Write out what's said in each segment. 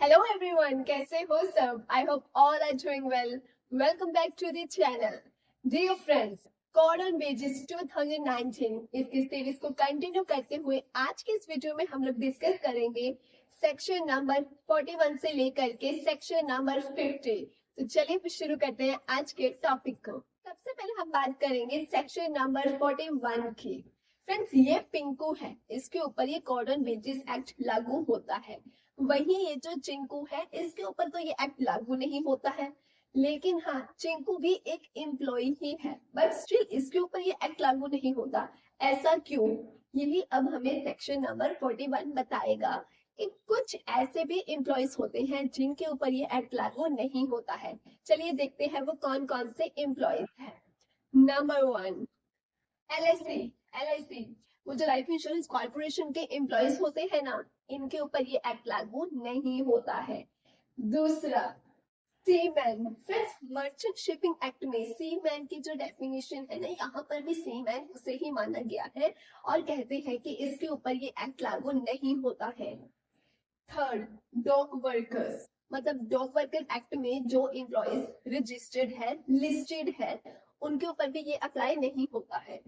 Hello everyone, कैसे हो सब? I hope all are doing well. Welcome back to the channel. Dear friends, Code on Wages 2019 इसकी series को continue करते हुए आज के इस वीडियो में हम लोग डिस्कस करेंगे सेक्शन नंबर 41 से लेकर के सेक्शन नंबर 50। तो चलिए फिर शुरू करते हैं आज के टॉपिक को। सबसे पहले हम बात करेंगे सेक्शन नंबर 41 की। फ्रेंड्स, ये पिंकू है, इसके ऊपर ये कोड ऑन वेजेस एक्ट लागू होता है। वही ये जो चिंकू है, इसके ऊपर तो ये एक्ट लागू नहीं होता है, लेकिन हाँ, चिंकू भी एक एम्प्लॉय ही है, बट स्टिल इसके ऊपर ये एक्ट लागू नहीं होता। ऐसा क्यों? यही अब हमें सेक्शन नंबर 41 बताएगा कि कुछ ऐसे भी एम्प्लॉयज होते हैं जिनके ऊपर ये एक्ट लागू नहीं होता है। चलिए देखते हैं वो कौन कौन से एम्प्लॉयज हैं। Number 1, LIC। LIC वो जो लाइफ इंश्योरेंस कॉर्पोरेशन के एम्प्लॉयज होते हैं ना, इनके ऊपर ये एक्ट लागू नहीं होता है। दूसरा, seaman. Friends, merchant shipping act में सीमैन की जो डेफिनेशन है ना, यहाँ पर भी सीमैन उसे ही माना गया है और कहते हैं कि इसके ऊपर ये एक्ट लागू नहीं होता है। Third, dock workers. मतलब डॉक वर्कर एक्ट में जो एम्प्लॉयज रजिस्टर्ड है, लिस्टेड है, उनके ऊपर भी ये अप्लाई नहीं होता है।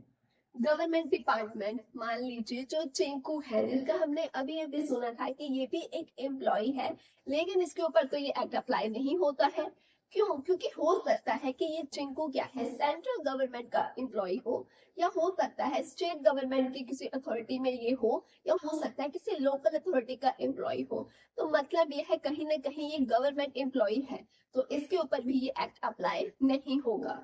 गवर्नमेंट डिपार्टमेंट, मान लीजिए जो चिंकू है, जिसका हमने अभी अभी सुना था कि ये भी एक एम्प्लॉय है, लेकिन इसके ऊपर तो ये एक्ट अप्लाई नहीं होता है। क्यों? क्योंकि हो सकता है कि ये चिंकू क्या है, सेंट्रल गवर्नमेंट का एम्प्लॉय हो, या हो सकता है स्टेट गवर्नमेंट की किसी अथॉरिटी में ये हो, या हो सकता है किसी लोकल अथॉरिटी का एम्प्लॉय हो। तो मतलब ये है कहीं ना कहीं ये गवर्नमेंट एम्प्लॉय है, तो इसके ऊपर भी ये एक्ट अप्लाई नहीं होगा।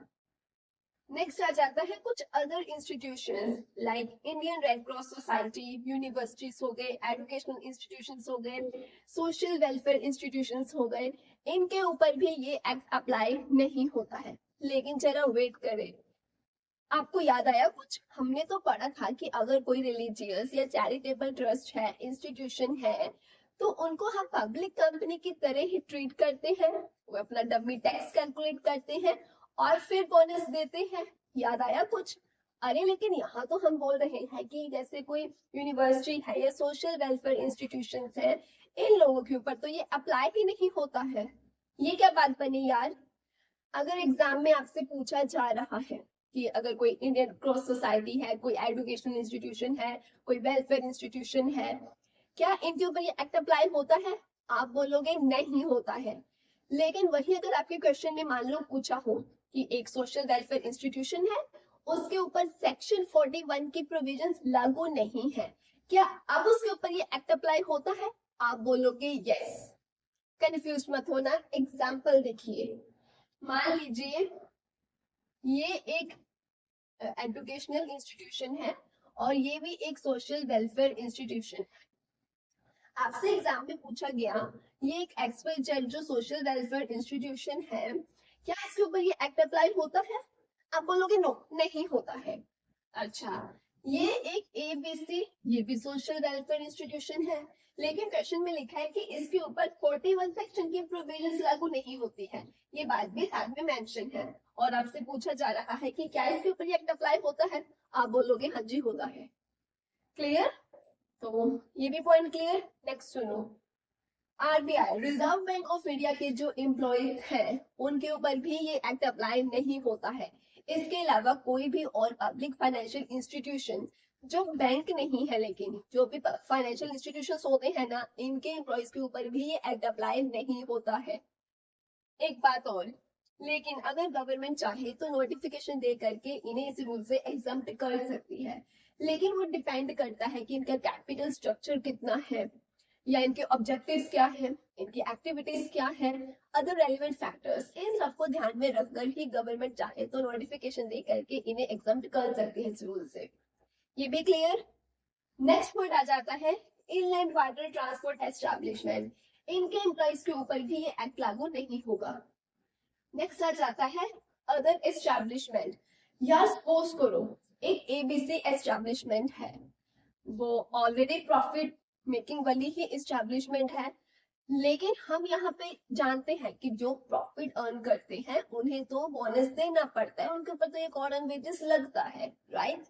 नेक्स्ट आ जाता है कुछ other institutions like Indian red cross society, universities हो गए, एजुकेशनल इंस्टीट्यूशंस हो गए, सोशल वेलफेयर इंस्टीट्यूशंस हो गए, इनके ऊपर भी ये एक्ट अप्लाई नहीं होता है। लेकिन जरा वेट करें, आपको याद आया कुछ? हमने तो पढ़ा था कि अगर कोई रिलीजियस या चैरिटेबल ट्रस्ट है, इंस्टीट्यूशन है, तो उनको हम पब्लिक कंपनी की तरह ही ट्रीट करते हैं। वो अपना डमी टैक्स कैलकुलेट करते हैं और फिर बोनस देते हैं। याद आया कुछ? अरे लेकिन यहाँ तो हम बोल रहे हैं कि जैसे कोई यूनिवर्सिटी है या सोशल वेलफेयर इंस्टीट्यूशन है, इन लोगों के ऊपर तो ये अप्लाई ही नहीं होता है। ये क्या बात बनी यार? अगर एग्जाम में आपसे पूछा जा रहा है कि अगर कोई इंडियन क्रॉस सोसाइटी है, कोई एजुकेशनल इंस्टीट्यूशन है, कोई वेलफेयर इंस्टीट्यूशन है, क्या इनके ऊपर ये एक्ट अप्लाई होता है? आप बोलोगे नहीं होता है। लेकिन वही अगर आपके क्वेश्चन में मान लो पूछा हो कि एक सोशल वेलफेयर इंस्टीट्यूशन है, उसके ऊपर सेक्शन 41 की प्रोविजंस लागू नहीं है, क्या अब उसके ऊपर ये एक्ट अप्लाई होता है? आप बोलोगे यस। कंफ्यूज मत होना, एग्जाम्पल देखिए। मान लीजिए ये एक एजुकेशनल इंस्टीट्यूशन है और ये भी एक सोशल वेलफेयर इंस्टीट्यूशन है। आपसे एग्जाम में पूछा गया, ये एक XYZ जो सोशल वेलफेयर इंस्टीट्यूशन है, क्या इसके ऊपर ये एक्ट अप्लाई होता है? आप बोलोगे नो, नहीं होता है। अच्छा, ये एक ABC, ये भी सोशल वेलफेयर इंस्टीट्यूशन है, लेकिन क्वेश्चन में लिखा है कि इसके ऊपर 41 सेक्शन की प्रोविजंस लागू नहीं होती है। ये बात भी साथ में मेंशन है और आपसे पूछा जा रहा है कि क्या इसके ऊपर एक्ट अप्लाई होता है? आप बोलोगे हाँ जी होता है। क्लियर? तो ये भी पॉइंट क्लियर। नेक्स्ट सुनो, RBI, reserve bank of India के जो एम्प्लॉयज हैं, उनके ऊपर भी ये एक्ट अप्लाई नहीं होता है। इसके अलावा कोई भी और पब्लिक फाइनेंशियल इंस्टीट्यूशन जो बैंक नहीं है, लेकिन जो भी फाइनेंशियल इंस्टीट्यूशंस होते हैं ना, इनके एम्प्लॉयज के ऊपर भी ये एक्ट अप्लाई नहीं होता है। एक बात और, लेकिन अगर गवर्नमेंट चाहे तो नोटिफिकेशन दे करके इन्हें इस रूल से एग्जम्प्ट कर सकती है, लेकिन वो डिपेंड करता है कि इनका कैपिटल स्ट्रक्चर कितना है, या इनके ऑब्जेक्टिव्स क्या है, इनकी एक्टिविटीज क्या है, अदर रेलिवेंट फैक्टर्स, इन सबको ध्यान में रखकर ही गवर्नमेंट चाहे तो नोटिफिकेशन दे करके इन्हें एग्जम्प्ट कर सकती है इस रूल से। ये भी क्लियर। नेक्स्ट पॉइंट आ जाता है इनलैंड वाटर ट्रांसपोर्ट एस्टैब्लिशमेंट, इनके एम्प्लॉयज के ऊपर भी ये एक्ट लागू नहीं होगा। नेक्स्ट आ जाता है अदर एस्टैब्लिशमेंट, या सपोज करो एक ABC एस्टैब्लिशमेंट है, वो ऑलरेडी प्रॉफिट मेकिंग वाली ही एस्टैब्लिशमेंट है, लेकिन हम यहाँ पे जानते हैं कि जो प्रॉफिट अर्न करते हैं उन्हें तो बोनस देना पड़ता है, उनके ऊपर तो एक और वेजेस लगता है, राइट?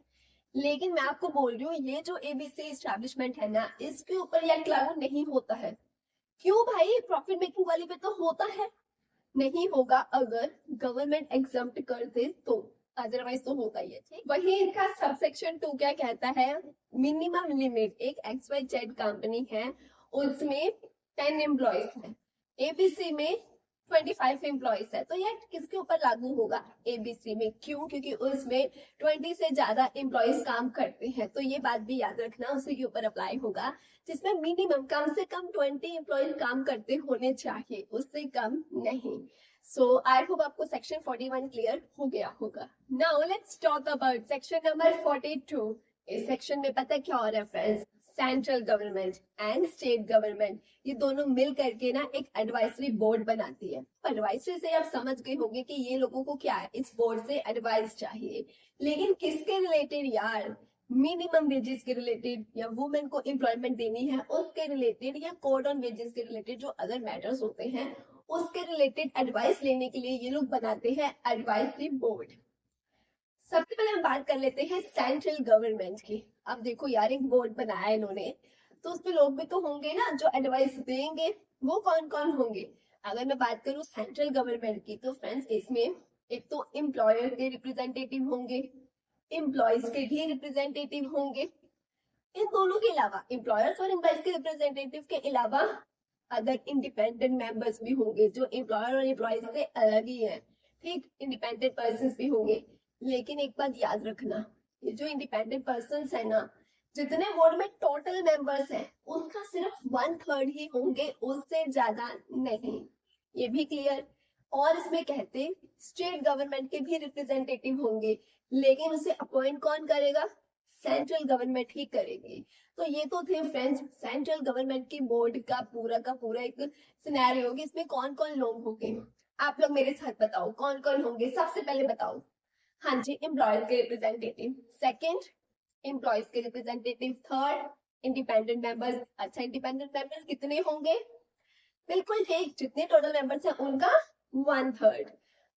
लेकिन मैं आपको बोल रही हूँ ये जो ABC एस्टैब्लिशमेंट है ना, इसके ऊपर ये एक्ट लागू नहीं होता है। क्यों भाई, प्रॉफिट मेकिंग वाली पे तो होता है। नहीं होगा अगर गवर्नमेंट एग्जम्प्ट कर दे तो, अदरवाइज तो होता ही है। ठीक, वही इसका सबसेक्शन 2 क्या कहता है, मिनिमम लिमिट, एक एक्स वाई जेड कंपनी है, उसमें 10 एम्प्लॉयज है, एबीसी में 25 एम्प्लॉयज है, तो ये किसके ऊपर लागू होगा, एबीसी में। क्यों, क्योंकि उसमें 20 से ज्यादा एम्प्लॉयज काम करते हैं, तो ये बात भी याद रखना, उसी के ऊपर अप्लाई होगा, जिसमें मिनिमम कम से कम 20 एम्प्लॉयज काम करते होने चाहिए, उससे कम नहीं। सो आई होप आपको सेक्शन 41 क्लियर हो गया होगा। Now let's talk about section number 42। इस सेक्शन में पता क्या हो रहा है friends, central government and state government ये दोनों मिल करके ना एक एडवाइजरी बोर्ड बनाती है। एडवाइजरी से आप समझ गए होंगे कि ये लोगों को क्या है, इस बोर्ड से एडवाइस चाहिए, लेकिन किसके रिलेटेड यार, मिनिमम वेजेस के रिलेटेड, या वुमेन को एम्प्लॉयमेंट देनी है उसके रिलेटेड, या कोड ऑन वेजेस के रिलेटेड, जो अदर मैटर्स होते हैं उसके रिलेटेड एडवाइस लेने के लिए ये लोग बनाते हैं एडवाइजरी बोर्ड। सबसे पहले हम बात कर लेते हैं सेंट्रल गवर्नमेंट की। अब देखो यार, एक बोर्ड बनाया इन्होंने, तो उसमें लोग भी तो होंगे ना जो एडवाइस देंगे, वो कौन कौन होंगे। अगर मैं बात करूं सेंट्रल गवर्नमेंट की, तो फ्रेंड्स इसमें एक तो एम्प्लॉयर के रिप्रेजेंटेटिव होंगे, एम्प्लॉयज के भी रिप्रेजेंटेटिव होंगे, इन दोनों के अलावा, एम्प्लॉयर्स और एम्प्लॉयज के रिप्रेजेंटेटिव के अलावा अदर इंडिपेंडेंट मेंबर्स भी होंगे जो एम्प्लॉयर और एम्प्लॉयज से अलग ही है। ठीक, इंडिपेंडेंट पर्सन भी होंगे, लेकिन एक बात याद रखना, ये जो इंडिपेंडेंट पर्सन है ना, जितने बोर्ड में टोटल मेंबर्स हैं उसका सिर्फ 1/3 ही होंगे, उससे ज्यादा नहीं, ये भी क्लियर। और इसमें कहते स्टेट गवर्नमेंट के भी रिप्रेजेंटेटिव होंगे, लेकिन उसे अपॉइंट कौन करेगा, सेंट्रल गवर्नमेंट ही करेगी। तो ये तो थे फ्रेंड्स सेंट्रल गवर्नमेंट की बोर्ड का पूरा एक सिनेरियो कि इसमें कौन कौन लोग होंगे। आप लोग मेरे साथ बताओ कौन कौन होंगे, सबसे पहले बताओ। हाँ जी, एम्प्लॉयज के रिप्रेजेंटेटिव, सेकंड एम्प्लॉयज के रिप्रेजेंटेटिव, थर्ड इंडिपेंडेंट मेंबर्स। अच्छा, इंडिपेंडेंट मेंबर्स कितने होंगे, बिल्कुल ठीक, जितने टोटल मेंबर्स हैं उनका 1/3।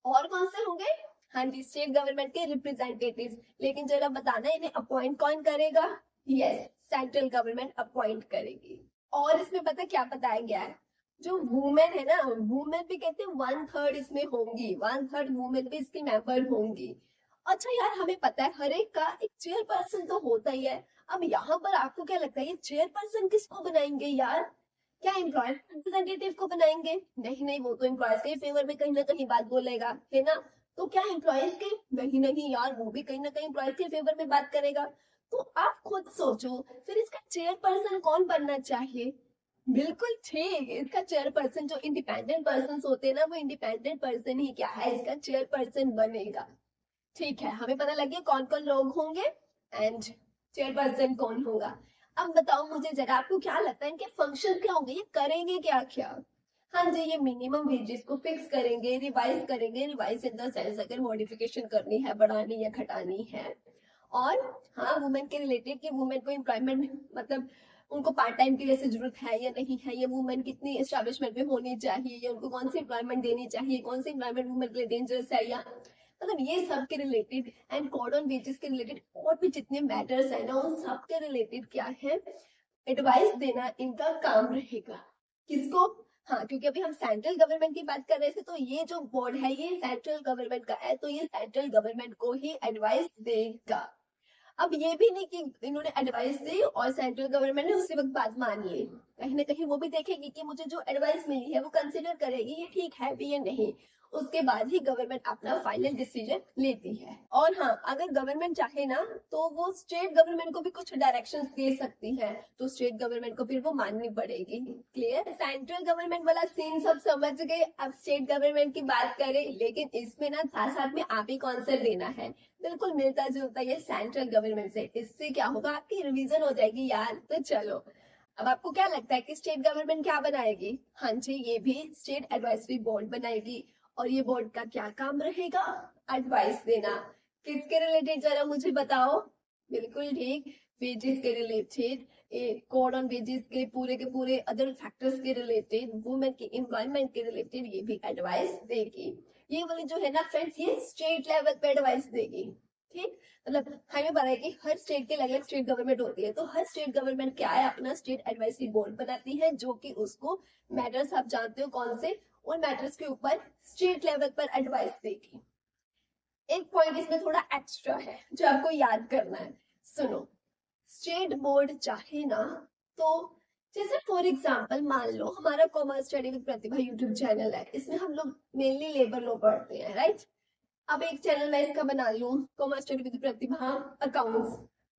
और कौन से होंगे, हाँ जी, स्टेट गवर्नमेंट के रिप्रेजेंटेटिव्स, लेकिन जरा बताना इन्हें अपॉइंट कौन करेगा, यस, सेंट्रल गवर्नमेंट अपॉइंट करेगी। और इसमें पता क्या बताया गया है, जो वुमेन है ना, वुमेन भी कहते हैं 1/3 इसमें होंगी, 1/3 वुमेन भी इसकी मेंबर होंगी। अच्छा यार, हमें पता है हर एक का एक चेयरपर्सन तो होता ही है। अब यहाँ पर आपको क्या लगता है ये चेयरपर्सन किसको बनाएंगे यार, क्या एम्प्लॉयज रिप्रेजेंटेटिव को बनाएंगे, नहीं नहीं, वो तो एम्प्लॉयज के फेवर में कहीं ना कहीं बात बोलेगा, है ना। तो क्या एम्प्लॉयज के, नहीं नहीं यार, वो भी कहीं ना कहीं एम्प्लॉयज के फेवर में बात करेगा। तो आप खुद सोचो फिर इसका चेयरपर्सन कौन बनना चाहिए, बिल्कुल ठीक, इसका चेयरपर्सन जो इंडिपेंडेंट पर्सन होते हैं ना, वो इंडिपेंडेंट पर्सन ही क्या है, इसका चेयरपर्सन बनेगा। ठीक है, हमें पता लग गया कौन कौन लोग होंगे एंड चेयरपर्सन कौन होगा। अब बताओ मुझे जरा, आपको क्या लगता है इनके फंक्शन क्या होंगे, ये करेंगे क्या क्या। हाँ जी, ये मिनिमम वेजेस को फिक्स करेंगे, रिवाइज करेंगे, रिवाइज इन द सेंस अगर मॉडिफिकेशन करनी है, बढ़ानी या घटानी है। और हाँ, वुमेन के रिलेटेड कि वुमेन को एम्प्लॉयमेंट, मतलब उनको पार्ट टाइम के लिए से जरूरत है या नहीं है, या वुमेन कितनी एस्टेब्लिशमेंट में होनी चाहिए, या उनको कौन सी एम्प्लॉयमेंट देनी चाहिए, कौन सी एम्प्लॉयमेंट वुमेन के लिए डेंजरस है, या मतलब ये सब के related, and code on wages के रिलेटेड और भी जितने मैटर्स है ना, उन सब के रिलेटेड क्या है, एडवाइस देना इनका काम रहेगा। किसको, हाँ, क्योंकि अभी हम सेंट्रल गवर्नमेंट की बात कर रहे थे, तो ये जो बोर्ड है ये सेंट्रल गवर्नमेंट का है, तो ये सेंट्रल गवर्नमेंट को ही एडवाइस देगा। अब ये भी नहीं कि इन्होंने एडवाइस दी और सेंट्रल गवर्नमेंट ने उसी वक्त बात मान ली, कहीं ना कहीं वो भी देखेगी कि मुझे जो एडवाइस मिली है वो कंसिडर करेगी ये ठीक है भी या नहीं, उसके बाद ही गवर्नमेंट अपना फाइनल डिसीजन लेती है। और हाँ, अगर गवर्नमेंट चाहे ना तो वो स्टेट गवर्नमेंट को भी कुछ डायरेक्शंस दे सकती है, तो स्टेट गवर्नमेंट को फिर वो माननी पड़ेगी। क्लियर, सेंट्रल गवर्नमेंट वाला सीन सब समझ गए, अब स्टेट गवर्नमेंट की बात करें, लेकिन इसमें ना साथ साथ में आप ही को आंसर देना है, बिल्कुल मिलता जुलता ये सेंट्रल गवर्नमेंट से, इससे क्या होगा आपकी रिवीजन हो जाएगी यार। तो चलो, अब आपको क्या लगता है कि स्टेट गवर्नमेंट क्या बनाएगी, हाँ जी, ये भी स्टेट एडवाइजरी बोर्ड बनाएगी। और ये बोर्ड का क्या काम रहेगा, एडवाइस देना, किसके रिलेटेड जरा मुझे बताओ, बिल्कुल ठीक, वेजेस के रिलेटेड, कोड ऑन वेजेस के पूरे अदर फैक्टर्स के रिलेटेड, वुमेन के एम्प्लॉयमेंट के रिलेटेड ये भी एडवाइस देगी। ये वाली जो है ना फ्रेंड्स, ये स्टेट लेवल पे एडवाइस देगी। ठीक, मतलब हमें पता है कि हर स्टेट के अलग अलग स्टेट गवर्नमेंट होती है, तो हर स्टेट गवर्नमेंट क्या है, अपना स्टेट एडवाइजरी बोर्ड बनाती है, जो कि उसको मैटर्स, आप जानते हो कौन से, उन मैटर्स के ऊपर स्टेट लेवल पर एडवाइस देगी। एक पॉइंट इसमें थोड़ा एक्स्ट्रा है जो आपको याद करना है, सुनो। स्टेट बोर्ड चाहे ना तो, जैसे फॉर एग्जांपल मान लो हमारा commerce study with Pratibha YouTube channel है, इसमें हम लोग मेनली लेबर लॉ पढ़ते हैं, राइट। अब एक चैनल मैं इसका बना लूं, commerce study with Pratibha accounts,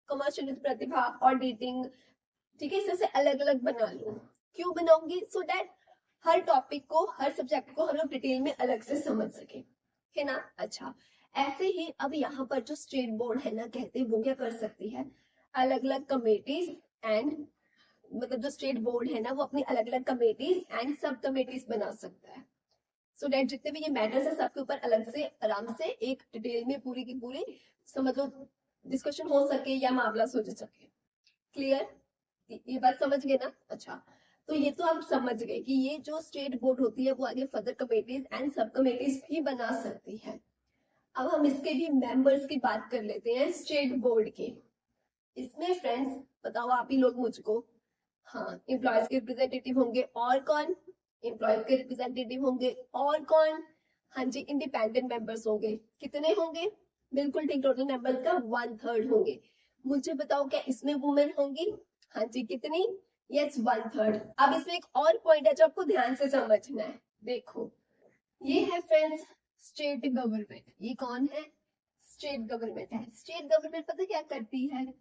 commerce study with Pratibha auditing, ठीक है, इस तरह से अलग अलग बना लूं। क्यों बनाऊंगी? सो दैट हर टॉपिक को, हर सब्जेक्ट को हम लोग डिटेल में अलग से समझ सके, है ना। अच्छा, ऐसे ही अब यहाँ पर जो स्टेट बोर्ड है ना, कहते हैं वो क्या कर सकती है, अलग अलग कमेटीज एंड, मतलब जो स्टेट बोर्ड है ना वो अपनी अलग अलग कमेटीज एंड सब कमेटीज बना सकता है, सो डेट जितने भी ये मैटर्स है सबके ऊपर अलग से आराम से एक डिटेल में पूरी की पूरी समझ लो डिस्कशन हो सके या मामला सोच सके। क्लियर? ये बात समझ गए ना? अच्छा, तो ये तो आप समझ गए कि ये जो स्टेट बोर्ड होती है वो आगे फर्दर कमेटीज एंड सब कमेटीज भी बना सकती है। अब हम इसके भी मेंबर्स की बात कर लेते हैं स्टेट बोर्ड के। इसमें फ्रेंड्स बताओ आप ही लोग मुझको, हाँ, एम्प्लॉयज के रिप्रेजेंटेटिव होंगे, और कौन? एम्प्लॉयज के रिप्रेजेंटेटिव होंगे, और कौन? हाँ जी, इंडिपेंडेंट मेंबर्स होंगे। कितने होंगे? बिल्कुल ठीक, टोटल मेंबर्स का 1/3 होंगे। मुझे बताओ क्या इसमें वुमेन होंगी? हाँ जी, कितनी? यस, 1/3। अब इसमें एक और पॉइंट है जो आपको ध्यान से समझना है, देखो, ये है फ्रेंड्स स्टेट गवर्नमेंट। ये कौन है? स्टेट गवर्नमेंट है। स्टेट गवर्नमेंट पता क्या करती है?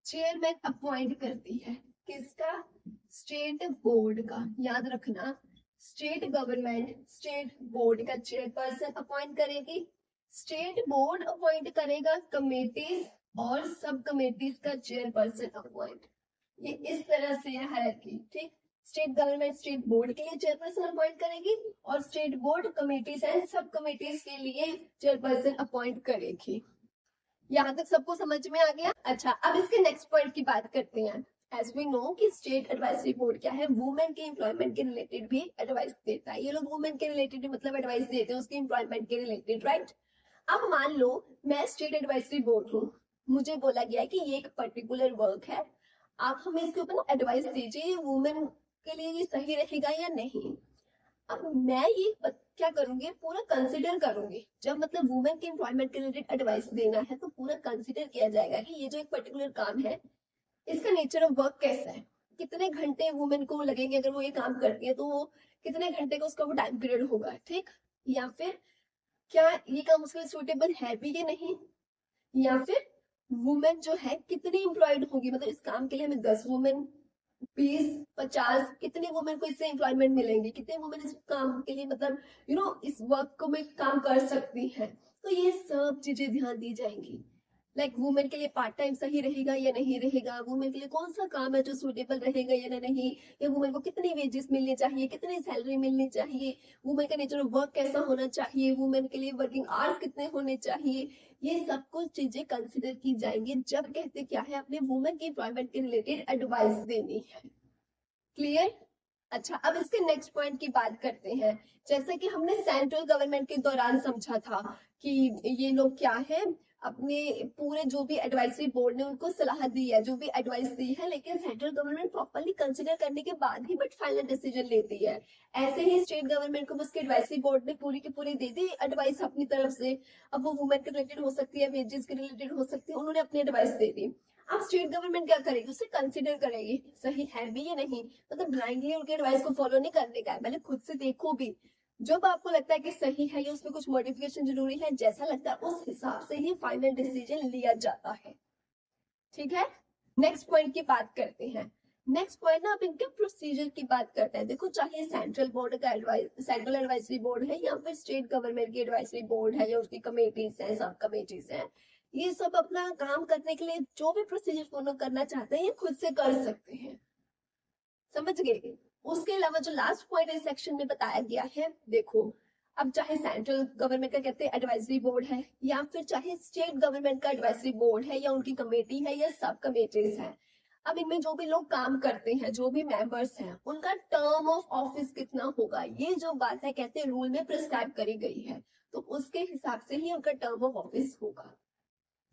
चेयरमैन अपॉइंट करती है। किसका? स्टेट बोर्ड का। याद रखना, स्टेट गवर्नमेंट स्टेट बोर्ड का चेयरपर्सन अपॉइंट करेगी, स्टेट बोर्ड अपॉइंट करेगा कमेटीज और सब कमेटीज का चेयरपर्सन अपॉइंट। ये इस तरह से है हायरार्की, ठीक। स्टेट गवर्नमेंट स्टेट बोर्ड के लिए चेयरपर्सन अपॉइंट करेगी और स्टेट बोर्ड कमेटीज एंड सब कमेटीज के लिए चेयरपर्सन अपॉइंट करेगी। यहाँ तक सबको समझ में आ गया? अच्छा, अब इसके नेक्स्ट पॉइंट की बात करते हैं। एज वी नो कि स्टेट एडवाइजरी बोर्ड क्या है, वुमेन के एम्प्लॉयमेंट के रिलेटेड भी एडवाइस देता है। ये लोग वुमेन के रिलेटेड मतलब एडवाइस देते हैं उसके एम्प्लॉयमेंट के रिलेटेड, राइट। अब मान लो मैं स्टेट एडवाइजरी बोर्ड हूँ, मुझे बोला गया है कि ये एक पर्टिकुलर वर्क है, आप हमें इसके ऊपर एडवाइस दीजिए, वुमेन के लिए ये सही रहेगा या नहीं। अब मैं ये क्या करूंगी, पूरा कंसिडर करूंगी। जब मतलब वुमेन के एम्प्लॉयमेंट के रिलेटेड एडवाइस देना है तो पूरा कंसिडर किया जाएगा कि ये जो एक पर्टिकुलर काम है इसका नेचर ऑफ वर्क कैसा है, कितने घंटे वुमेन को लगेंगे अगर वो ये काम करती है, तो वो कितने घंटे का उसका वो टाइम पीरियड होगा, ठीक। या फिर क्या ये काम उसके लिए सुटेबल है भी या नहीं, या फिर वुमेन जो है कितनी एम्प्लॉयड होगी, मतलब इस काम के लिए हमें 10 वुमेन, 20, 50, कितने वुमेन को इससे एम्प्लॉयमेंट मिलेंगी, कितने वुमेन इस काम के लिए मतलब इस वर्क को में काम कर सकती है। तो ये सब चीजें ध्यान दी जाएंगी। लाइक वुमेन के लिए पार्ट टाइम सही रहेगा या नहीं रहेगा, वुमेन के लिए कौन सा काम है जो सुटेबल रहेगा या नहीं, या वुमेन को कितनी वेजेस मिलनी चाहिए, कितनी सैलरी मिलनी चाहिए, वुमेन का नेचर ऑफ वर्क कैसा होना चाहिए, वुमेन के लिए वर्किंग आवर्स कितने होने चाहिए। ये सब कुछ चीजें कंसिडर की जाएंगी जब कहते क्या है अपने वुमेन के एम्प्लॉयमेंट के रिलेटेड एडवाइस देनी है। क्लियर? अच्छा, अब इसके नेक्स्ट पॉइंट की बात करते हैं। जैसे कि हमने सेंट्रल गवर्नमेंट के दौरान समझा था कि ये लोग क्या है, अपने पूरे जो भी एडवाइजरी बोर्ड ने उनको सलाह दी है, जो भी एडवाइस दी है, लेकिन सेंट्रल गवर्नमेंट प्रॉपरली कंसिडर करने के बाद ही बट फाइनल डिसीजन लेती है। ऐसे ही स्टेट गवर्नमेंट को उसके एडवाइजरी बोर्ड ने पूरी की पूरी दे दी एडवाइस अपनी तरफ से। अब वो वुमेन के रिलेटेड हो सकती है, वेजेस के रिलेटेड हो सकती है, उन्होंने अपनी एडवाइस दे दी। अब स्टेट गवर्नमेंट क्या करेगी, उसे कंसिडर करेगी सही है भी या नहीं, मतलब ब्लाइंडली उनके एडवाइस को फॉलो नहीं करने का है, पहले खुद से देखो भी। जब आपको लगता है कि सही है या उसमें कुछ मॉडिफिकेशन जरूरी है, जैसा लगता है उस हिसाब से ही फाइनल डिसीजन लिया जाता है, ठीक है। नेक्स्ट पॉइंट की बात करते हैं। नेक्स्ट पॉइंट ना, आप इनके प्रोसीजर की बात करते हैं। देखो, चाहे सेंट्रल बोर्ड का सेंट्रल एडवाइजरी बोर्ड है या फिर स्टेट गवर्नमेंट की एडवाइजरी बोर्ड है या उसकी कमेटीज है, सब कमेटीज है, ये सब अपना काम करने के लिए जो भी प्रोसीजर फॉलो करना चाहते हैं ये खुद से कर सकते हैं, समझ गए। उसके अलावा जो लास्ट पॉइंट इस सेक्शन में बताया गया है, देखो, अब चाहे सेंट्रल गवर्नमेंट का कहते हैं एडवाइजरी बोर्ड है या फिर चाहे स्टेट गवर्नमेंट का एडवाइजरी बोर्ड है या उनकी कमेटी है या सब कमेटीज है, अब इनमें जो भी लोग काम करते हैं, जो भी मेंबर्स हैं, उनका टर्म ऑफ ऑफिस कितना होगा, ये जो बात है कहते हैं रूल में प्रिस्क्राइब करी गई है, तो उसके हिसाब से ही उनका टर्म ऑफ ऑफिस होगा।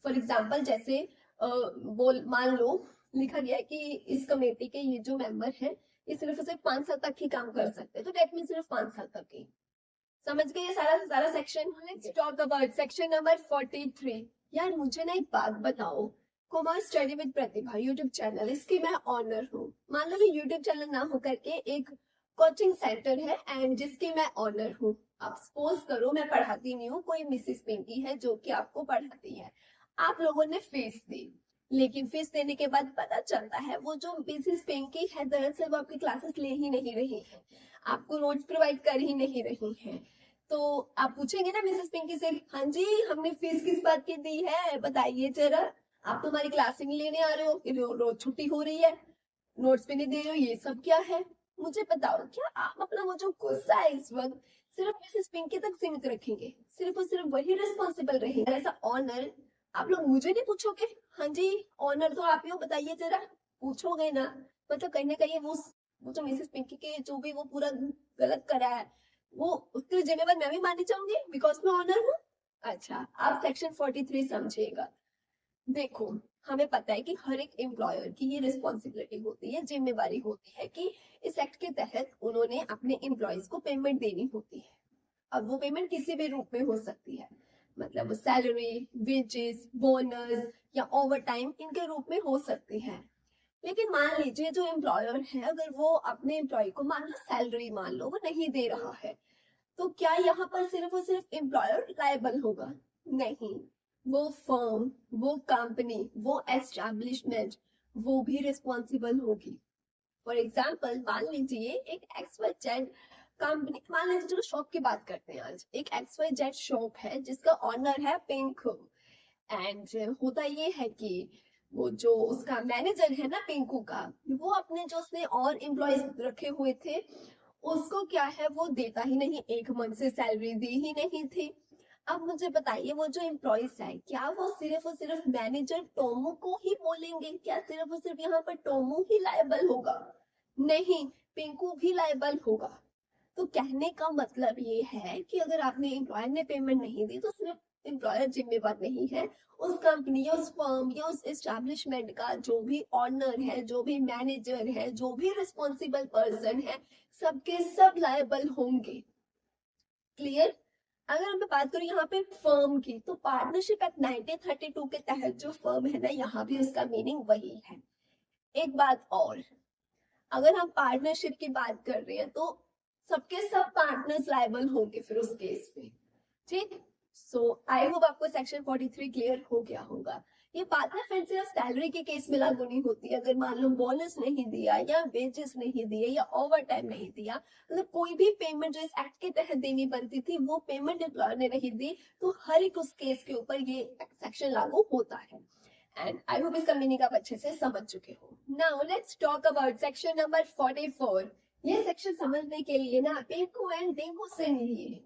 फॉर एग्जाम्पल जैसे बोल मान लो लिखा गया है कि इस कमेटी के ये जो मेंबर है ये सिर्फ 5 साल तक ही काम कर सकते हैं, तो डेट मीन सिर्फ 5 साल तक ही। समझ गए ये सारा section. Let's talk about section number 43। यार मुझे ना एक बात बताओ, commerce study with Pratibha YouTube channel, इसकी मैं ऑनर हूँ। मान लो कि यूट्यूब चैनल ना होकर के एक कोचिंग सेंटर है एंड जिसकी मैं ऑनर हूँ। आप सपोज करो मैं पढ़ाती नहीं हूँ, कोई मिसेस पिंकी है जो कि आपको पढ़ाती है। आप लोगों ने फीस दी, लेकिन फीस देने के बाद पता चलता है वो जो मिसेस पिंकी है दरअसल वो आपकी क्लासेस ले ही नहीं रही है, आपको नोट्स प्रोवाइड कर ही नहीं रही है। तो आप पूछेंगे ना मिसेस पिंकी से, हाँ जी हमने फीस किस बात की दी है बताइए जरा, आप तो हमारी क्लास ही नहीं लेने आ रहे हो, रोज छुट्टी हो रही है, नोट्स भी नहीं दे रहे हो, ये सब क्या है? मुझे बताओ, क्या आप अपना वो जो गुस्सा है इस वक्त सिर्फ मिसेस पिंकी तक सीमित रखेंगे? सिर्फ और सिर्फ वही रिस्पॉन्सिबल रहेंगे ऐसा ऑनर? आप लोग मुझे नहीं पूछोगे, हाँ जी ऑनर तो आप ही हो बताइए जरा, पूछोगे ना? मतलब कहीं ना कहीं वो जो मिसेस पिंकी के जो भी वो पूरा गलत करा है वो उसके लिए जिम्मेवार मैं भी माननी चाहूंगी बिकॉज मैं ऑनर हूँ। अच्छा आप सेक्शन 43 समझिएगा। देखो हमें पता है कि हर एक एम्प्लॉयर की ये रिस्पॉन्सिबिलिटी होती है, जिम्मेवारी होती है कि इस एक्ट के तहत उन्होंने अपने एम्प्लॉयज को पेमेंट देनी होती है। अब वो पेमेंट किसी भी रूप में हो सकती है, मतलब सैलरी, वेजेस, बोनस या ओवर टाइम इनके रूप में हो सकती है। लेकिन मान लीजिए जो एम्प्लॉयर है अगर वो अपने एम्प्लॉय को मान लो सैलरी मान लो वो नहीं दे रहा है, तो क्या यहाँ पर सिर्फ और सिर्फ एम्प्लॉयर लायबल होगा? नहीं, वो फर्म, वो कंपनी, वो एस्टैब्लिशमेंट वो भी रिस्पॉन्सिबल होगी। फॉर एग्जाम्पल मान लीजिए एक XYZ कंपनी, मान लीजिए चलो शॉप की बात करते हैं, आज एक XYZ शॉप है जिसका ऑनर है पिंकू एंड होता ये है कि वो जो उसका मैनेजर है ना पिंकू का, वो अपने जो उसने और एम्प्लॉयज रखे हुए थे उसको क्या है वो देता ही नहीं, एक मंथ से सैलरी दी ही नहीं थी। अब मुझे बताइए वो जो एम्प्लॉयज है क्या वो सिर्फ और सिर्फ मैनेजर टोमू को ही बोलेंगे? क्या सिर्फ और सिर्फ यहाँ पर टोमू ही लायबल होगा? नहीं, पिंकू भी लायबल होगा। तो कहने का मतलब ये है कि अगर आपने एम्प्लॉयर ने पेमेंट नहीं दी तो सिर्फ एम्प्लॉयर जिम्मेवार नहीं है, उस कंपनी या उस फर्म या उस एस्टैब्लिशमेंट का जो भी ऑनर है, जो भी मैनेजर है, जो भी रिस्पॉन्सिबल पर्सन है, सबके सब लायबल होंगे। क्लियर? अगर मैं बात करूं यहाँ पे फर्म की, तो पार्टनरशिप एक्ट 1932 के तहत जो फर्म है ना यहाँ भी उसका मीनिंग वही है। एक बात और, अगर हम पार्टनरशिप की बात कर रहे हैं तो सबके सब पार्टनर्स लायबल होंगे फिर उस केस में। ठीक, सो आई होप आपको सेक्शन 43 क्लियर हो गया होगा। ये बात ना फ्रेंड्स सिर्फ सैलरी के केस में लागू नहीं होती है। अगर मान लो बोनस नहीं दिया या वेजेस नहीं दिए या ओवर टाइम नहीं दिया, मतलब कोई भी पेमेंट जो इस एक्ट के तहत देनी बनती थी वो पेमेंट एम्प्लॉयर ने नहीं दी, तो हर एक उस केस के ऊपर ये सेक्शन लागू होता है। एंड आई होप इसका मीनिंग आप अच्छे से समझ चुके हो। Now let's talk about section number 44। ये सेक्शन समझने के लिए ना पिंकू एंड डिंकू से लिए,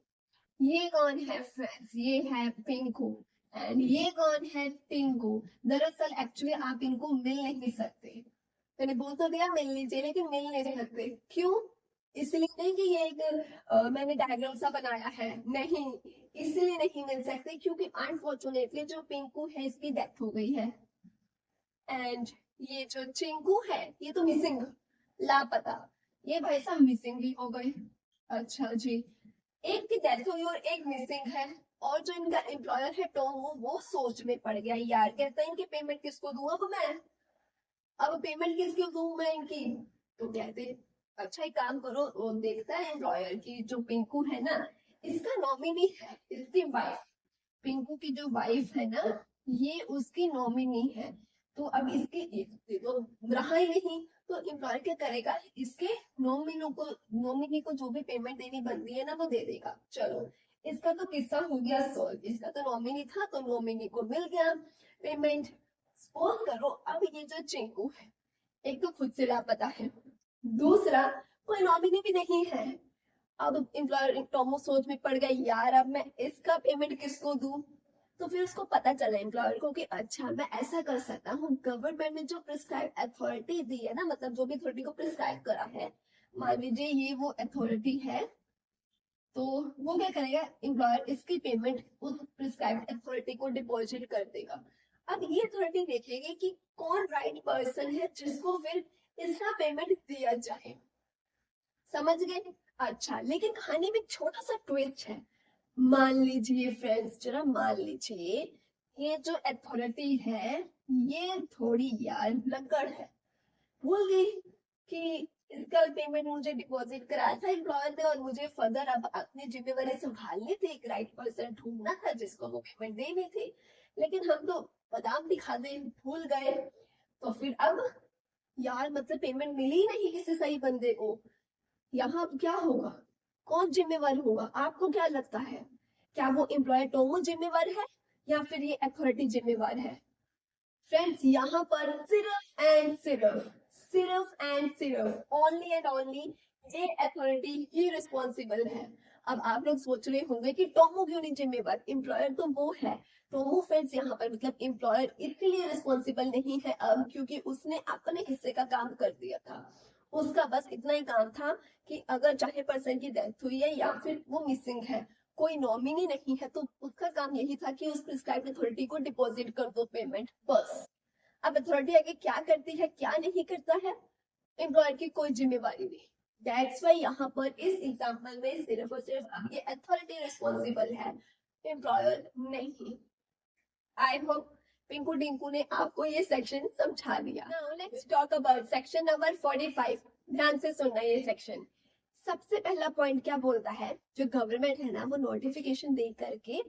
ये कौन है फ्रेंड्स? ये है पिंकू एंड ये कौन है टिंकू। दरअसल एक्चुअली आप इनको मिल नहीं सकते, मैंने बोल तो दिया मिल लीजिए लेकिन मिल नहीं सकते। क्यों? इसलिए नहीं कि ये एक मैंने डायग्राम सा बनाया है, नहीं, इसलिए नहीं मिल सकते क्योंकि अनफॉर्चुनेटली जो पिंकू है इसकी डेथ हो गई है एंड ये जो चिंकू है ये तो मिसिंग, लापता, ये भाई साहब मिसिंग भी हो गए। अच्छा जी, एक की डेथ हुई और एक मिसिंग है, और जो इनका एम्प्लॉयर है टॉम वो सोच में पड़ गया, यार कहता है इनकी पेमेंट किसको दूं अब मैं, अब पेमेंट किसको दूं मैं इनकी? तो कहते अच्छा एक काम करो, वो देखता है एम्प्लॉयर की जो पिंकू है ना इसका नॉमिनी है, इसकी वाइफ, पिंकू की जो वाइफ है ना ये उसकी नॉमिनी है, तो अब इसके ये तो रहा ही नहीं, तो एम्प्लॉयर क्या करेगा, इसके नॉमिनी को जो भी पेमेंट देनी बनती है ना वो दे देगा। चलो इसका तो किस्सा हो गया सॉल्व, इसका तो नॉमिनी था तो नॉमिनी को मिल गया पेमेंट। सपोज करो अब ये जो चिंकू है एक तो खुद से लापता है, दूसरा कोई नॉमिनी भी नहीं है। अब एम्प्लॉयर टॉमो सोच में पड़ गया, यार अब मैं इसका पेमेंट किसको दूं? तो फिर उसको पता चला एम्प्लॉयर को कि अच्छा मैं ऐसा कर सकता हूँ, गवर्नमेंट ने जो प्रिस्क्राइब अथॉरिटी दी है ना, मतलब जो भी अथॉरिटी को प्रिस्क्राइब करा है, मान लीजिए ये वो अथॉरिटी है, तो वो क्या करेगा एम्प्लॉयर इसकी पेमेंट उस प्रिस्क्राइब अथॉरिटी को डिपॉजिट कर देगा। अब ये अथॉरिटी देखेगी कि कौन राइट पर्सन है जिसको फिर इसका पेमेंट दिया जाए। समझ गए? अच्छा, लेकिन कहानी में एक छोटा सा ट्विस्ट है। मान लीजिए फ्रेंड्स, जरा मान लीजिए ये जो अथॉरिटी है ये थोड़ी यार लकड़ है, भूल गई कि इसका पेमेंट मुझे डिपॉजिट कराया था एम्प्लॉयर ने और मुझे फर्दर अब अपनी जिम्मेवारी संभालनी थी, एक राइट पर्सन ढूंढना था जिसको वो पेमेंट देनी थी, लेकिन हम तो बादाम दिखा दे भूल गए। तो फिर अब यार मतलब पेमेंट मिली ही नहीं किसी सही बंदे को। यहाँ क्या होगा? कौन जिम्मेवार होगा? आपको क्या लगता है? क्या वो एम्प्लॉयर टोमो जिम्मेवार है या फिर ये अथॉरिटी जिम्मेवार है? फ्रेंड्स, यहाँ पर सिर्फ ओनली एंड ओनली ये अथॉरिटी ही रिस्पॉन्सिबल है। अब आप लोग सोच रहे होंगे कि टोमो क्यों नहीं जिम्मेवार, एम्प्लॉयर तो वो है। टोमो फ्रेंड्स यहाँ पर मतलब एम्प्लॉयर इसलिए रिस्पॉन्सिबल नहीं है अब क्योंकि उसने अपने हिस्से का काम कर दिया था। उसका बस इतना ही काम था कि अगर चाहे पर्सन की डेथ हुई है या फिर वो मिसिंग है, कोई नॉमिनी नहीं है, तो उसका काम यही था कि उस प्रिस्क्राइब्ड अथॉरिटी को डिपॉजिट कर दो पेमेंट, बस। अब अथॉरिटी आगे क्या करती है क्या नहीं करता है, एम्प्लॉयर की कोई जिम्मेवारी नहीं। दैट्स वाई यहाँ पर इस एग्जांपल में सिर्फ और सिर्फ अब ये अथॉरिटी रिस्पॉन्सिबल है, एम्प्लॉयर नहीं। आई होप पिंकू टिंकू ने आपको ये सेक्शन समझा दिया। Now let's talk about section number 45। ध्यान से सुनना ये सेक्शन। सबसे पहला पॉइंट क्या बोलता है, जो गवर्नमेंट है ना वो नोटिफिकेशन दे करके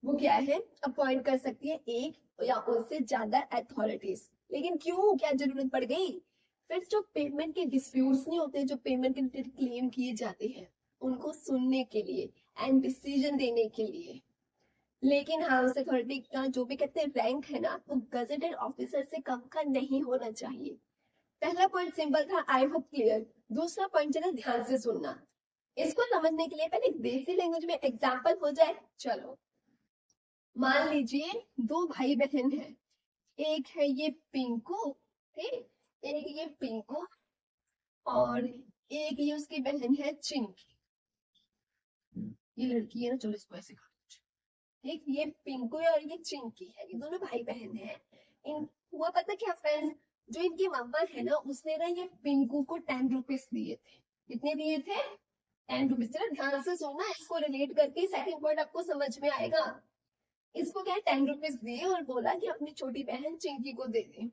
वो क्या है अपॉइंट कर सकती है एक या उससे ज्यादा अथॉरिटीज। लेकिन क्यों, क्या जरूरत पड़ गई? फिर जो पेमेंट के डिस्प्यूट्स नहीं होते, जो पेमेंट के क्लेम किए जाते हैं उनको सुनने के लिए एंड डिसीजन देने के लिए। लेकिन हाउस अथॉरिटी का जो भी कहते हैं रैंक है ना वो गजेटेड ऑफिसर से कम का नहीं होना चाहिए। पहला पॉइंट सिंपल था, आई होप क्लियर। दूसरा पॉइंट जरा ध्यान से सुनना, इसको समझने के लिए पहले एक देसी लैंग्वेज में एग्जांपल हो जाए। चलो मान लीजिए दो भाई बहन हैं, एक है ये पिंकू, ठीक, एक ये पिंकू और एक ये उसकी बहन है चिंकी। ये लड़की है ना, चलो इसको ऐसे कर, ठीक, ये पिंकू है और ये चिंकी है, ये दोनों भाई बहन है। इन हुआ पता क्या फ्रेंड्स, जो इनकी मम्मा है ना उसने ना ये पिंकू को 10 रुपीज दिए थे। कितने दिए थे? 10 रुपीज। जरा ध्यान से सुनना, इसको रिलेट करके सेकंड पॉइंट आपको समझ में आएगा। इसको क्या 10 रुपीज दिए और बोला कि अपनी छोटी बहन चिंकी को दे दे।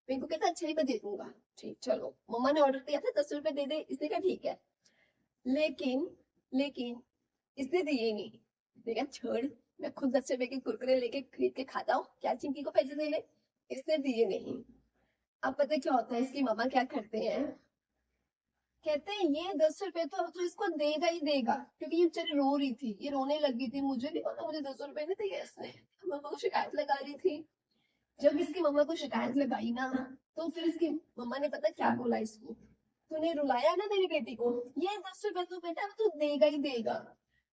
पिंकू कहता अच्छा ही मैं दे दूंगा, ठीक, चलो मम्मा ने ऑर्डर दिया था 10 रुपए दे दे, इसने कहा ठीक है। लेकिन लेकिन इसने दिए नहीं, देखा छोड़, मैं खुद 10 रुपए के कुरकुरे लेके खरीद के खाता हूँ, क्या चिंकी को पैसे देने। इसने दिए नहीं। अब पता क्या होता है, इसकी मामा क्या करते हैं, कहते हैं ये 10 रुपए तो इसको देगा ही देगा, क्योंकि ये बेचारी रो रही थी, ये रोने लगी थी, मुझे नहीं पता, मुझे 10 रुपए नहीं दिए इसने। मम्मा को शिकायत लगा रही थी। जब इसकी मम्मा को शिकायत लगाई ना तो फिर इसकी मम्मा ने पता क्या बोला इसको, तूने रुलाया ना मेरी बेटी को, ये 10 रुपए तो बेटा तू देगा ही देगा,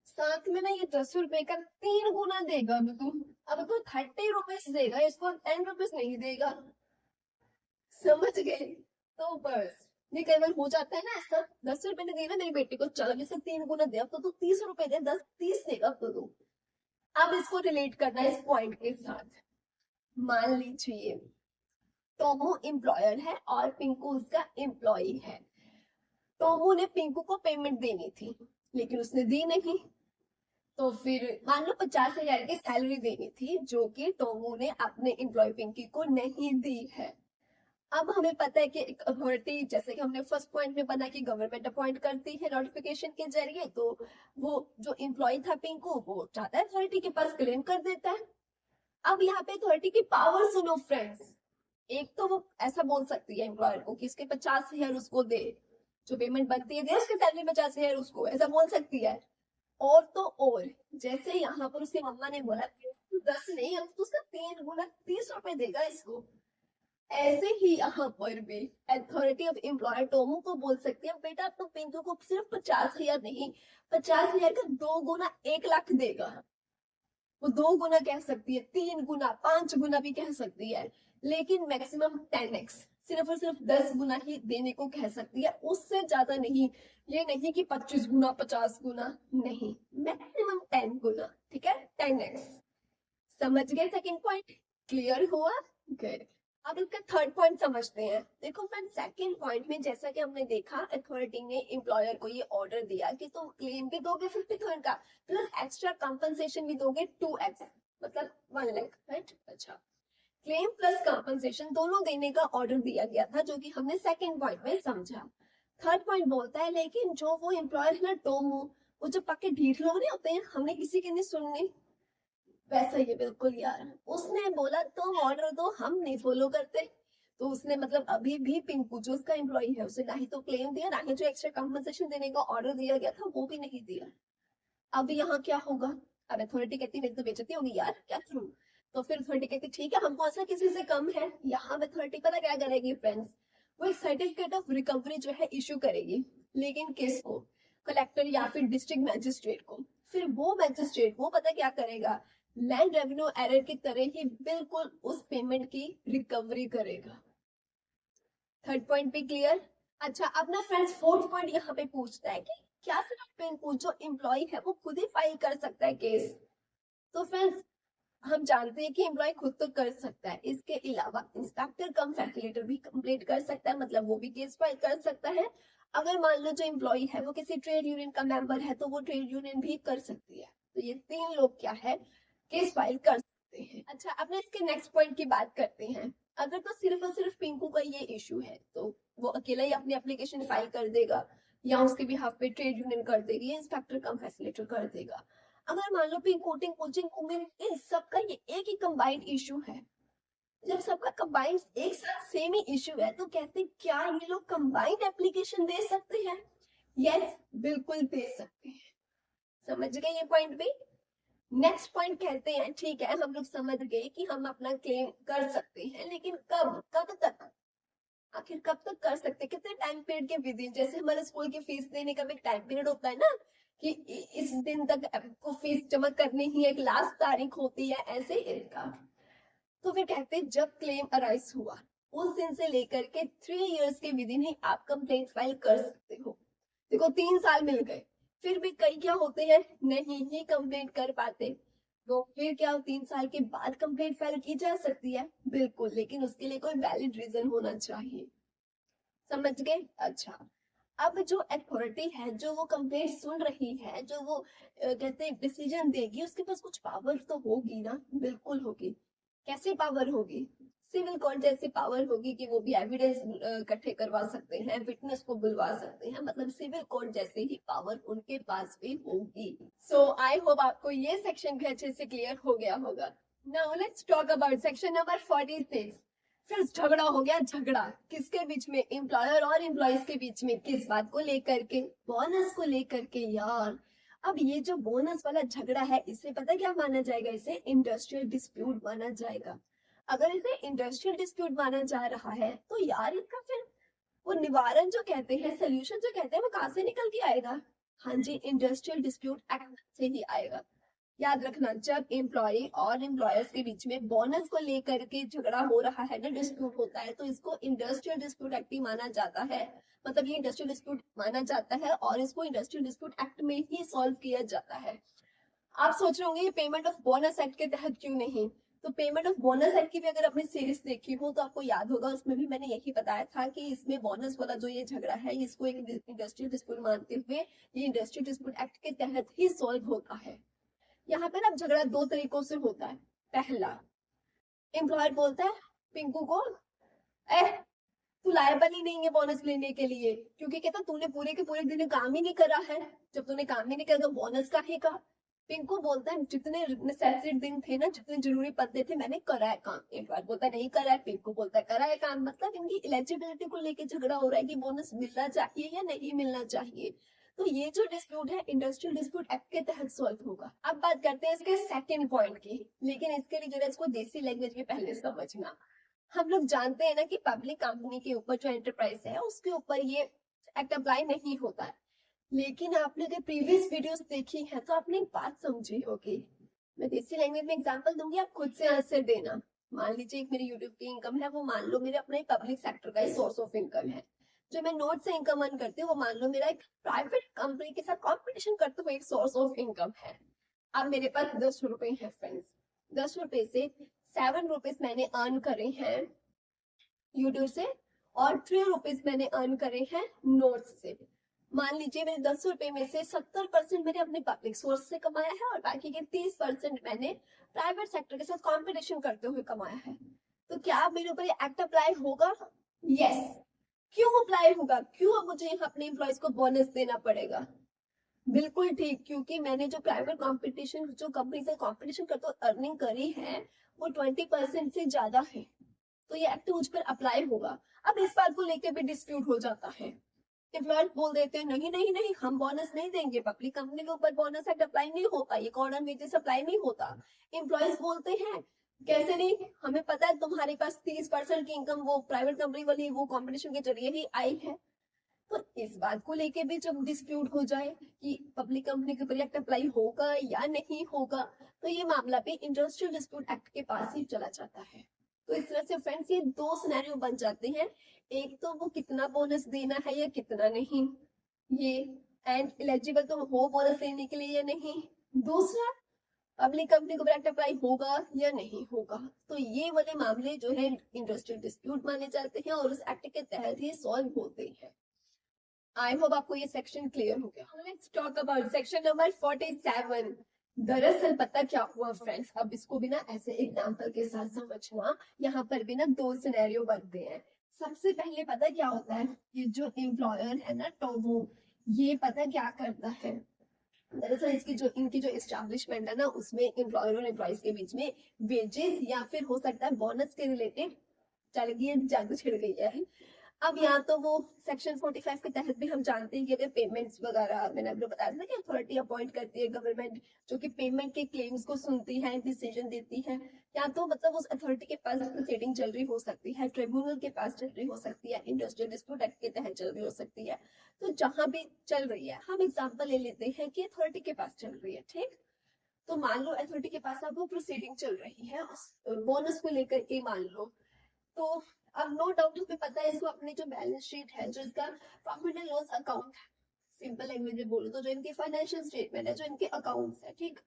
साथ में ना ये 10 रुपए का 3 गुना देगा। अब तू 30 रुपीज देगा, इसको 10 रुपीज नहीं देगा। समझ गए? तो बस ये कई बार हो जाता है ना ऐसा, 10 रुपए ने दिए ना मेरी बेटी को, चलो इसे 3 गुना दे, अब तो तू 30 रुपए दे, 10-30 देगा अब तो तू। अब इसको रिलेट करना है इस पॉइंट के साथ। मान लीजिए टोमो एम्प्लॉयर है और पिंकू उसका एम्प्लॉय है। टोमो ने पिंकू को पेमेंट देनी थी लेकिन उसने दी नहीं, तो फिर मान लो 50,000 की सैलरी देनी थी जो कि टोमो ने अपने एम्प्लॉय पिंकी को नहीं दी है। अब हमें पता है कि एक अथॉरिटी, जैसे कि हमने फर्स्ट पॉइंट में पढ़ा कि गवर्नमेंट अपॉइंट करती है नोटिफिकेशन के जरिए, तो वो जो एम्प्लॉय था पिंकू वो चाहता है अथॉरिटी के पास क्लेम कर देता है। अब यहाँ पे अथॉरिटी की पावर सुनो फ्रेंड्स, एक तो वो ऐसा बोल सकती है एम्प्लॉयर को कि इसके 50,000 उसको दे, जो पेमेंट बनती है दे उसके सैलरी 50,000 उसको, ऐसा बोल सकती है। और तो और जैसे यहाँ पर उसकी मम्मा ने बोला 10 नहीं, अब तो उसका 3 गुना 30 रुपए देगा इसको, ऐसे ही यहाँ पर भी अथॉरिटी ऑफ एम्प्लॉयर टोमो को बोल सकती है बेटा तो पिंकू को सिर्फ 50,000 नहीं, 50,000 का 2 गुना 1 लाख देगा। वो 2 गुना कह सकती है, 3 गुना 5 गुना भी कह सकती है, लेकिन मैक्सिमम 10x, सिर्फ और सिर्फ 10 गुना ही देने को कह सकती है, उससे ज्यादा नहीं। ये नहीं कि 25 गुना 50 गुना, नहीं, मैक्सिमम 10 गुना, ठीक है, 10x। समझ गए सेकंड पॉइंट? क्लियर हुआ? गुड। अब इसका थर्ड पॉइंट समझते हैं। देखो फ्रेंड, सेकंड पॉइंट में जैसा कि हमने देखा, अथॉरिटी ने एम्प्लॉयर को ये ऑर्डर दिया कि तुम क्लेम भी दोगे 50,000 का, प्लस एक्स्ट्रा कंपनसेशन भी दोगे 2x, मतलब 1 लाख, राइट? अच्छा, क्लेम प्लस कंपनसेशन दोनों देने का ऑर्डर दिया गया था, जो कि हमने सेकंड पॉइंट में समझा। थर्ड पॉइंट बोलता है, लेकिन जो वो एम्प्लॉयर है ना, टोमो, वो जो पक्के ढीठ लोग नहीं होते हैं, हमने किसी की नहीं सुननी, वैसा ही है बिल्कुल यार। उसने बोला तुम ऑर्डर दो, हम नहीं फॉलो करते। तो उसने मतलब अभी भी पिंकू जो उसका एम्प्लॉय है, उसे ना ही तो क्लेम दिया, ना ही जो एक्स्ट्रा कंपनसेशन देने का ऑर्डर दिया गया था वो भी नहीं दिया। अब यहाँ क्या होगा? अब अथॉरिटी कहती मेरी तो बेइज्जती होगी यार, क्या करूं? तो फिर अथॉरिटी कहती ठीक है, हम कौन सा किसी से कम है। यहाँ अथॉरिटी पता क्या करेगी फ्रेंड्स? वो एक सर्टिफिकेट ऑफ रिकवरी जो है इशू करेगी, लेकिन किसको? कलेक्टर या फिर डिस्ट्रिक्ट मैजिस्ट्रेट को। फिर वो मैजिस्ट्रेट वो पता क्या करेगा? लैंड रेवेन्यू एरर की तरह ही बिल्कुल उस पेमेंट की रिकवरी करेगा। थर्ड पॉइंट भी क्लियर? अच्छा, अब ना फ्रेंड्स फोर्थ पॉइंट यहाँ पे पूछता है कि क्या सिर्फ पिंकू जो एम्प्लॉय है वो खुद ही फाइल कर सकता है केस? तो फ्रेंड्स, हम जानते हैं कि एम्प्लॉय खुद तो कर सकता है, इसके अलावा इंस्पेक्टर कम फैसिलिटेटर भी कंप्लीट कर सकता है, मतलब वो भी केस फाइल कर सकता है। अगर मान लो जो एम्प्लॉय है वो किसी ट्रेड यूनियन का मेंबर है, तो वो ट्रेड यूनियन भी कर सकती है। तो ये तीन लोग क्या है, केस फाइल कर सकते हैं। अच्छा, अब ना इसके नेक्स्ट पॉइंट की बात करते हैं। अगर तो सिर्फ और सिर्फ पिंकू का ये इशू है, तो वो अकेला ही अपनी एप्लीकेशन फाइल कर देगा, या उसके बिहाफ पे ट्रेड यूनियन कर देगी, या इंस्पेक्टर कम फैसिलिटेटर कर देगा। अगर मान लो पिंकू टिंकू चिंकू में इन सबका ये एक ही कंबाइंड इशू है, जब सबका कंबाइंड एक साथ सेम ही इशू है, तो कहते हैं क्या ये लोग कंबाइंड एप्लीकेशन दे सकते हैं? यस, बिल्कुल दे सकते हैं। समझ गए ये पॉइंट भी? नेक्स्ट पॉइंट कहते हैं ठीक है, हम लोग समझ गए कि हम अपना क्लेम कर सकते हैं, लेकिन कब कब तक? आखिर कब तक कर सकते हैं, कितने टाइम पीरियड के विद इन? जैसे हमारे स्कूल की फीस देने का भी एक टाइम पीरियड होता है ना, कि इस दिन तक आपको फीस जमा करनी ही, एक लास्ट तारीख होती है, ऐसे इसका। तो फिर कहते हैं जब क्लेम अराइज हुआ उस दिन से लेकर के 3 इयर्स के विद इन ही आप कंप्लेंट फाइल कर सकते हो। देखो 3 साल मिल गए, फिर भी कई क्या होते हैं, नहीं ही कंप्लेंट कर पाते। तो फिर क्या 3 साल के बाद कंप्लेंट फाइल की जा सकती है? बिल्कुल, लेकिन उसके लिए कोई वैलिड रीजन होना चाहिए। समझ गए? अच्छा, अब जो अथॉरिटी है, जो वो कंप्लेंट सुन रही है, जो वो कहते हैं डिसीजन देगी, उसके पास कुछ पावर तो होगी ना? बिल्कुल होगी। कैसे पावर होगी? सिविल कोर्ट जैसी पावर होगी कि वो भी एविडेंस इकट्ठे करवा सकते हैं, विटनेस को बुलवा सकते हैं, मतलब सिविल कोर्ट जैसे ही पावर उनके पास भी होगी। सो आई होप आपको ये सेक्शन भी अच्छे से क्लियर हो गया होगा। Now let's talk about section number 46। फिर झगड़ा हो गया, झगड़ा किसके बीच में? एम्प्लॉयर और एम्प्लॉयज के बीच में। किस बात को लेकर के? बोनस को लेकर के यार। अब ये जो बोनस वाला झगड़ा है, इसे पता क्या माना जाएगा? इसे इंडस्ट्रियल डिस्प्यूट माना जाएगा। अगर इसे इंडस्ट्रियल डिस्प्यूट माना जा रहा है, तो यार इसका फिर वो निवारण जो कहते हैं, सोल्यूशन जो कहते हैं, वो कहाँ से निकल के आएगा? हाँ जी, इंडस्ट्रियल डिस्प्यूट एक्ट से ही आएगा। याद रखना, जब एम्प्लॉय और एम्प्लॉयर्स के बीच में बोनस को लेकर के झगड़ा हो रहा है ना, डिस्प्यूट होता है, तो इसको इंडस्ट्रियल डिस्प्यूट एक्ट ही माना जाता है। मतलब ये इंडस्ट्रियल डिस्प्यूट माना जाता है और इसको इंडस्ट्रियल डिस्प्यूट एक्ट में ही सॉल्व किया जाता है। आप सोच रहे होंगे ये पेमेंट ऑफ बोनस एक्ट के तहत क्यों नहीं? तो पेमेंट ऑफ बोनस एक्ट की भी अगर आपने सीरीज देखी हो तो आपको याद होगा, उसमें भी मैंने यही बताया था कि इसमें बोनस वाला जो ये झगड़ा है, इसको एक इंडस्ट्रियल डिस्प्यूट मानते हुए ये इंडस्ट्रियल डिस्प्यूट एक्ट के तहत ही सॉल्व होता है। यहाँ पे ना झगड़ा दो तरीकों से होता है। पहला, एम्प्लॉयर बोलता है पिंकू को, ए तू लायबल ही नहीं है बोनस लेने के लिए, क्योंकि कहता तूने पूरे के पूरे दिन काम ही नहीं करा है। जब तूने काम ही नहीं करा तो बोनस का ही का? पिंकू बोलता है जितने नेसेसरी दिन थे ना, जितने जरूरी पदे थे, मैंने करा है काम। एम्प्लॉयर बोलता है नहीं करा है, पिंकू बोलता है करा है काम। मतलब इनकी एलिजिबिलिटी को लेके झगड़ा हो रहा है कि बोनस मिलना चाहिए या नहीं मिलना चाहिए। तो ये जो डिस्प्यूट है इंडस्ट्रियल डिस्प्यूट एक्ट के तहत सॉल्व होगा। अब बात करते हैं इसके सेकंड पॉइंट की, लेकिन इसके लिए जरा इसको देसी लैंग्वेज में पहले समझना। हम लोग जानते हैं ना कि पब्लिक कंपनी के ऊपर जो एंटरप्राइज है उसके ऊपर ये एक्ट अप्लाई नहीं होता है। लेकिन आपने अगर प्रीवियस वीडियोस देखी है तो आपने एक बात समझी होगी। मैं देसी लैंग्वेज में एग्जांपल दूंगी, आप खुद से आंसर देना। मान लीजिए एक मेरी यूट्यूब की इनकम है, वो मान लो मेरे अपने पब्लिक सेक्टर का सोर्स ऑफ इनकम है। जो मैं नोट से इनकम अर्न करती हूँ, वो मान लो मेरा एक प्राइवेट कंपनी के साथ कॉम्पिटिशन करते हुए एक सोर्स ऑफ इनकम है। अब मेरे पास 10 रुपए है फ्रेंड्स, 10 रुपए से ₹7 मैंने अर्न करे हैं यूट्यूब से और ₹3 मैंने अर्न करे हैं नोट्स से। मान लीजिए मैंने ₹10 में से 70% मैंने अपने पब्लिक सोर्स से कमाया है और बाकी के 30% मैंने प्राइवेट सेक्टर के साथ कंपटीशन करते हुए कमाया है। तो क्या अब मेरे ऊपर ये एक्ट अप्लाई होगा? यस। क्यों अप्लाई होगा? क्यों अब मुझे यहाँ अपने एम्प्लॉयज को बोनस देना पड़ेगा? बिल्कुल ठीक, क्योंकि मैंने जो प्राइवेट कंपटीशन जो कंपनी से कंपटीशन करते हुए अर्निंग करी है वो 20% से ज्यादा है, तो ये एक्ट मुझ पर अप्लाई होगा। अब इस बात को लेकर भी डिस्प्यूट हो जाता है। एम्प्लॉयर बोल देते हैं नहीं नहीं नहीं, हम बोनस नहीं देंगे, पब्लिक कंपनी के ऊपर बोनस एक्ट अप्लाई नहीं होता, ये कॉर्नर वेजेस अप्लाई नहीं होता। एम्प्लॉयज बोलते हैं कैसे नहीं, हमें पता है तुम्हारे पास 30% की इनकम वो प्राइवेट कंपनी वाली वो कंपटीशन के जरिए ही आई है। तो इस बात को लेके भी जब डिस्प्यूट हो जाए कि पब्लिक कंपनी के ऊपर एक्ट अप्लाई होगा या नहीं होगा, तो ये मामला भी इंडस्ट्रियल डिस्प्यूट एक्ट के पास ही चला जाता है। तो इस तरह से फ्रेंड्स ये दो सिनेरियो बन जाते हैं, एक तो वो कितना बोनस देना है या कितना नहीं, ये एंड एलिजिबल तो हो बोनस लेने के लिए या नहीं, दूसरा पब्लिक कंपनी को एक्ट अप्लाई होगा या नहीं होगा। तो ये वाले मामले जो है इंडस्ट्रियल डिस्प्यूट माने जाते हैं और उस एक्ट के तहत ही सॉल्व होते हैं। आई होप आपको ये सेक्शन क्लियर हो गया। Let's talk about section number 47। दरअसल पता क्या हुआ फ्रेंड्स, अब इसको भी ना ऐसे एग्जांपल के साथ समझना, यहाँ पर भी ना दो सिनेरियो बनते हैं। सबसे पहले पता क्या होता है, ये जो एम्प्लॉयर है ना टोबो, ये पता क्या करता है, दरअसल इसकी जो इनकी जो एस्टैब्लिशमेंट है ना उसमें एम्प्लॉयर और एम्प्लॉइज के बीच में वेजेस या फिर हो सकता है बोनस के रिलेटेड चल गई है, जादू छिड़ गई है। अब यहाँ तो वो सेक्शन 45 के तहत भी हम जानते हैं कि अगर पेमेंट्स वगैरह मैंने आपको बताया था कि अथॉरिटी अपॉइंट करती है गवर्नमेंट, जो कि पेमेंट के क्लेम्स को सुनती है, डिसीजन देती है, या तो मतलब उस अथॉरिटी के पास प्रोसीडिंग चल रही हो सकती है, ट्रिब्यूनल के पास चल रही हो सकती है, इंडस्ट्रियल डिस्प्यूट एक्ट के तहत चल रही हो सकती है। तो जहां भी चल रही है, हम एग्जाम्पल ले लेते हैं कि अथॉरिटी के पास चल रही है, ठीक। तो मान लो अथॉरिटी के पास अब वो प्रोसीडिंग चल रही है उस बोनस को लेकर के, मान लो। तो अब नो डाउट हमें पता है इसको अपनी जो बैलेंस शीट है, जो इसका प्रॉफिट एंड लॉस अकाउंट है, सिंपल लैंग्वेज में बोलो तो जो इनके फाइनेंशियल स्टेटमेंट है, जो इनके अकाउंट्स है, ठीक।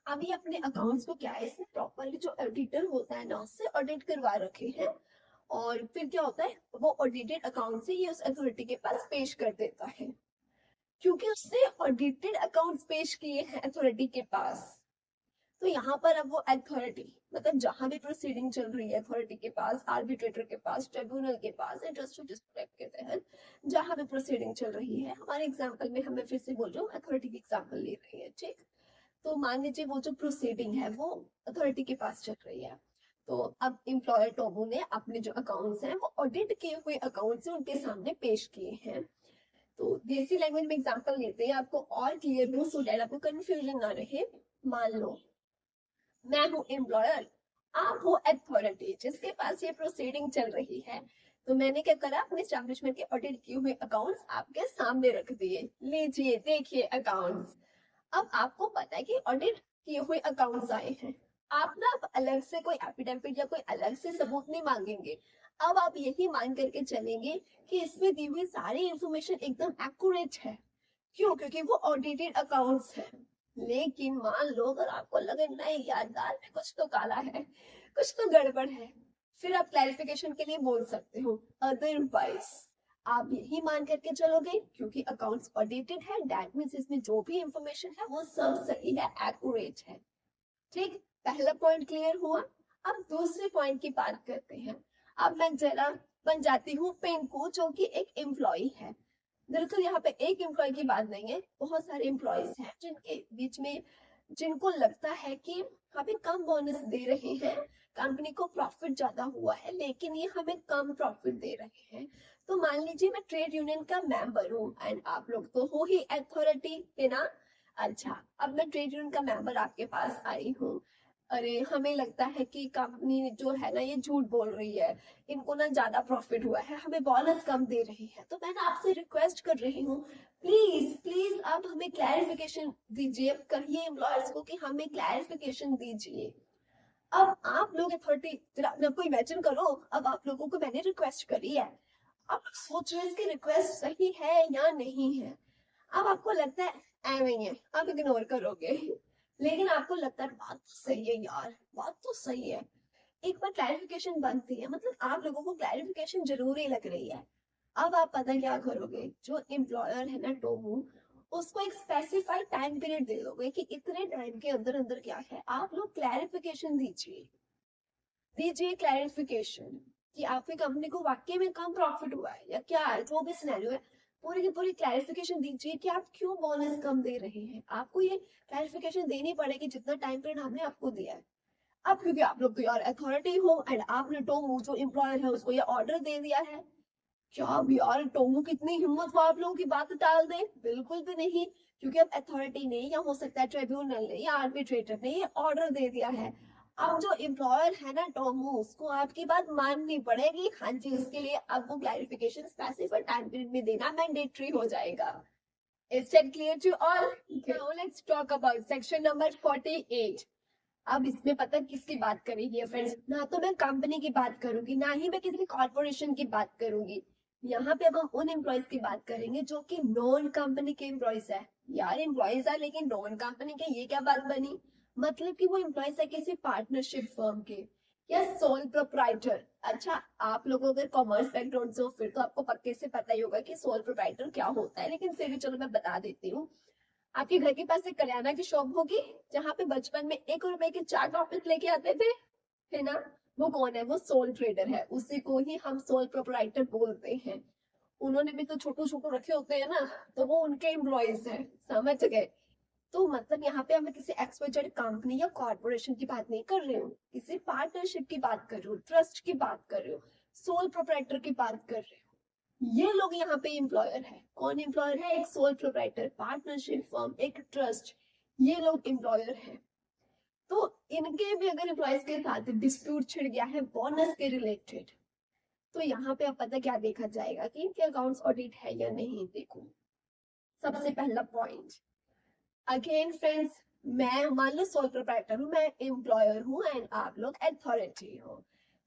अभी अपने अकाउंट्स को क्या है, इसने प्रॉपरली जो ऑडिटर होता है ना उससे ऑडिट करवा रखे हैं, और फिर क्या होता है वो ऑडिटेड अकाउंट से ये उस अथॉरिटी के पास पेश कर देता है। क्योंकि उसने ऑडिटेड अकाउंट्स पेश किए हैं अथॉरिटी के पास, तो यहाँ पर अब वो अथॉरिटी मतलब जहां भी प्रोसीडिंग चल रही है अथॉरिटी के पास, आर्बिट्रेटर के पास, ट्रिब्यूनल के पास, इंडस्ट्रियल डिस्प्यूट के तहत जहां भी प्रोसीडिंग चल रही है, हमारे एग्जांपल में हमें फिर से बोल रही हूँ अथॉरिटी की एग्जांपल ले रही है, ठीक। तो मान लीजिए वो जो प्रोसीडिंग है वो अथॉरिटी के पास चल रही है, तो अब एम्प्लॉयर टोबो ने अपने जो अकाउंट्स हैं वो ऑडिट किए हुए अकाउंट्स उनके सामने पेश किए हैं। तो देसी लैंग्वेज में एग्जांपल लेते हैं आपको और क्लियर हो, सो दैट आपको कंफ्यूजन ना रहे। मान लो मैं हूँ एम्प्लॉयर, आप हो अथॉरिटी जिसके पास ये प्रोसीडिंग चल रही है, तो मैंने क्या करा, अपने एस्टैब्लिशमेंट के ऑडिट किए हुए अकाउंट्स आपके सामने रख दिए, लीजिए देखिए अकाउंट्स। अब आपको पता है कि ऑडिट किए हुए अकाउंट्स आए हैं, आप ना अब अलग से कोई एफिडेविट या कोई अलग से सबूत नहीं मांगेंगे। अब आप यही मान करके चलेंगे कि इसमें दी हुई सारी इंफॉर्मेशन एकदम एक्यूरेट है। क्यों? क्योंकि वो ऑडिटेड अकाउंट्स है। लेकिन मान लो अगर आपको लगे नहीं यार दाल में कुछ तो काला है, कुछ तो गड़बड़ है, फिर आप क्लैरिफिकेशन के लिए बोल सकते हो अदरवाइज आप यही मान करके चलोगे क्योंकि अकाउंट्स ऑडिटेड है, दैट मींस इसमें जो भी इंफॉर्मेशन है वो सब सही है, एक्यूरेट है, ठीक। पहला पॉइंट क्लियर हुआ। अब दूसरे पॉइंट की बात करते हैं। अब मैं जरा बन जाती हूँ पिंकू, जो कि एक एम्प्लॉय है। दरअसल यहाँ पे एक एम्प्लॉय की बात नहीं है, बहुत सारे एम्प्लॉयज हैं जिनके बीच में जिनको लगता है कि हमें कम बोनस दे रहे हैं, कंपनी को प्रॉफिट ज्यादा हुआ है लेकिन ये हमें कम प्रॉफिट दे रहे हैं। तो मान लीजिए मैं ट्रेड यूनियन का मेंबर हूँ एंड आप लोग तो हो ही अथॉरिटी है ना। अच्छा, अब मैं ट्रेड यूनियन का मेंबर आपके पास आई हूँ, अरे हमें लगता है कि कंपनी जो है ना ये झूठ बोल रही है, इनको ना ज्यादा प्रॉफिट हुआ है, हमें बोनस कम दे रही है, तो मैं ना आपसे रिक्वेस्ट कर रही हूँ प्लीज प्लीज आप हमें क्लैरिफिकेशन दीजिए, कहिए एम्प्लॉयर्स को कि हमें क्लैरिफिकेशन दीजिए। अब आप लोग अथॉरिटी जरा अपने आपको इमेजिन करो, अब आप लोगों को मैंने रिक्वेस्ट करी है, आप लोग सोच रहे हैं इसकी रिक्वेस्ट सही है या नहीं है। अब आपको लगता है एवं है, आप इग्नोर करोगे, लेकिन आपको लगता है बात तो सही है यार, बात तो सही है, एक बार क्लैरिफिकेशन बनती है, मतलब आप लोगों को क्लैरिफिकेशन जरूरी लग रही है। अब आप पता क्या करोगे, जो एम्प्लॉयर है ना टोमू, उसको एक स्पेसिफाइड टाइम पीरियड दे दोगे कि इतने टाइम के अंदर अंदर क्या है, आप लोग क्लैरिफिकेशन दीजिए। दीजिए क्लैरिफिकेशन कि आपकी कंपनी को वाकई में कम प्रॉफिट हुआ है या क्या है, जो भी सिनेरियो है, पूरी की पूरी क्लैरिफिकेशन दीजिए कि आप क्यों बोनस कम दे रहे हैं। आपको ये क्लैरिफिकेशन देनी पड़ेगी जितना टाइम पीरियड हमने आपको दिया है। अब क्योंकि आप लोग तो यार अथॉरिटी हो एंड आपने टोमू जो एम्प्लॉयर है उसको ये ऑर्डर दे दिया है, क्या अब यार टोमू कितनी हिम्मत हो आप लोगों की बात टाल दे, बिल्कुल भी नहीं। क्योंकि अब अथॉरिटी ने या हो सकता है ट्रिब्यूनल ने या आर्बिट्रेटर ने ये ऑर्डर दे दिया है। अब जो एम्प्लॉयर है ना टोमू, उसको आपकी बात माननी पड़ेगी। हाँ जी, उसके लिए आपको क्लैरिफिकेशन स्पेसिफिक टाइम पीरियड में देना मैंडेटरी हो जाएगा। Is that clear to all? Now let's talk about section number 48. अब इसमें पता किसकी बात करेंगे फ्रेंड्स, ना तो मैं कंपनी की बात करूंगी ना ही मैं किसी कॉर्पोरेशन की बात करूंगी। यहाँ पे हम उन एम्प्लॉयज की बात करेंगे जो कि नॉन कंपनी के एम्प्लॉयज है। यार एम्प्लॉयज है लेकिन नॉन कंपनी के, ये क्या बात बनी? मतलब कि वो एम्प्लॉयज है किसी पार्टनरशिप फर्म के या सोल प्रोप्राइटर। अच्छा, आप लोगों अगर कॉमर्स बैकग्राउंड से हो फिर तो आपको पक्के से पता ही होगा कि सोल प्रोप्राइटर क्या होता है, लेकिन फिर भी चलो मैं बता देती हूँ। आपके घर के पास एक करियाना की शॉप होगी जहाँ पे बचपन में 1 रुपए के 4 टॉफिस लेके आते थे, है ना? वो कौन है? वो सोल ट्रेडर है, उसी को ही हम सोल प्रोप्राइटर बोलते हैं। उन्होंने भी तो छोटू छोटू रखे होते हैं ना, तो वो उनके एम्प्लॉयज हैं, समझ गए? तो मतलब यहाँ पे हमें किसी एक्सवाइजेड कंपनी या कॉर्पोरेशन की बात नहीं कर रही हूँ, किसी पार्टनरशिप की बात कर रही हूँ, ट्रस्ट की बात कर रही हूँ, सोल प्रोप्राइटर की बात कर रही हूँ। ये लोग यहाँ पे एम्प्लॉयर है। कौन एम्प्लॉयर है? एक सोल प्रोप्राइटर, पार्टनरशिप फर्म, एक ट्रस्ट, ये लोग एम्प्लॉयर है। तो इनके भी अगर एम्प्लॉयज के साथ डिस्प्यूट छिड़ गया है बोनस के रिलेटेड, तो यहाँ पे अब पता क्या देखा जाएगा कि इनके अकाउंट्स ऑडिट है या नहीं। देखो, सबसे पहला पॉइंट, अगेन फ्रेंड्स, मैं मान लो सोल प्रोप्राइटर हूँ, मैं एम्प्लॉयर हूँ एंड आप लोग अथॉरिटी हो।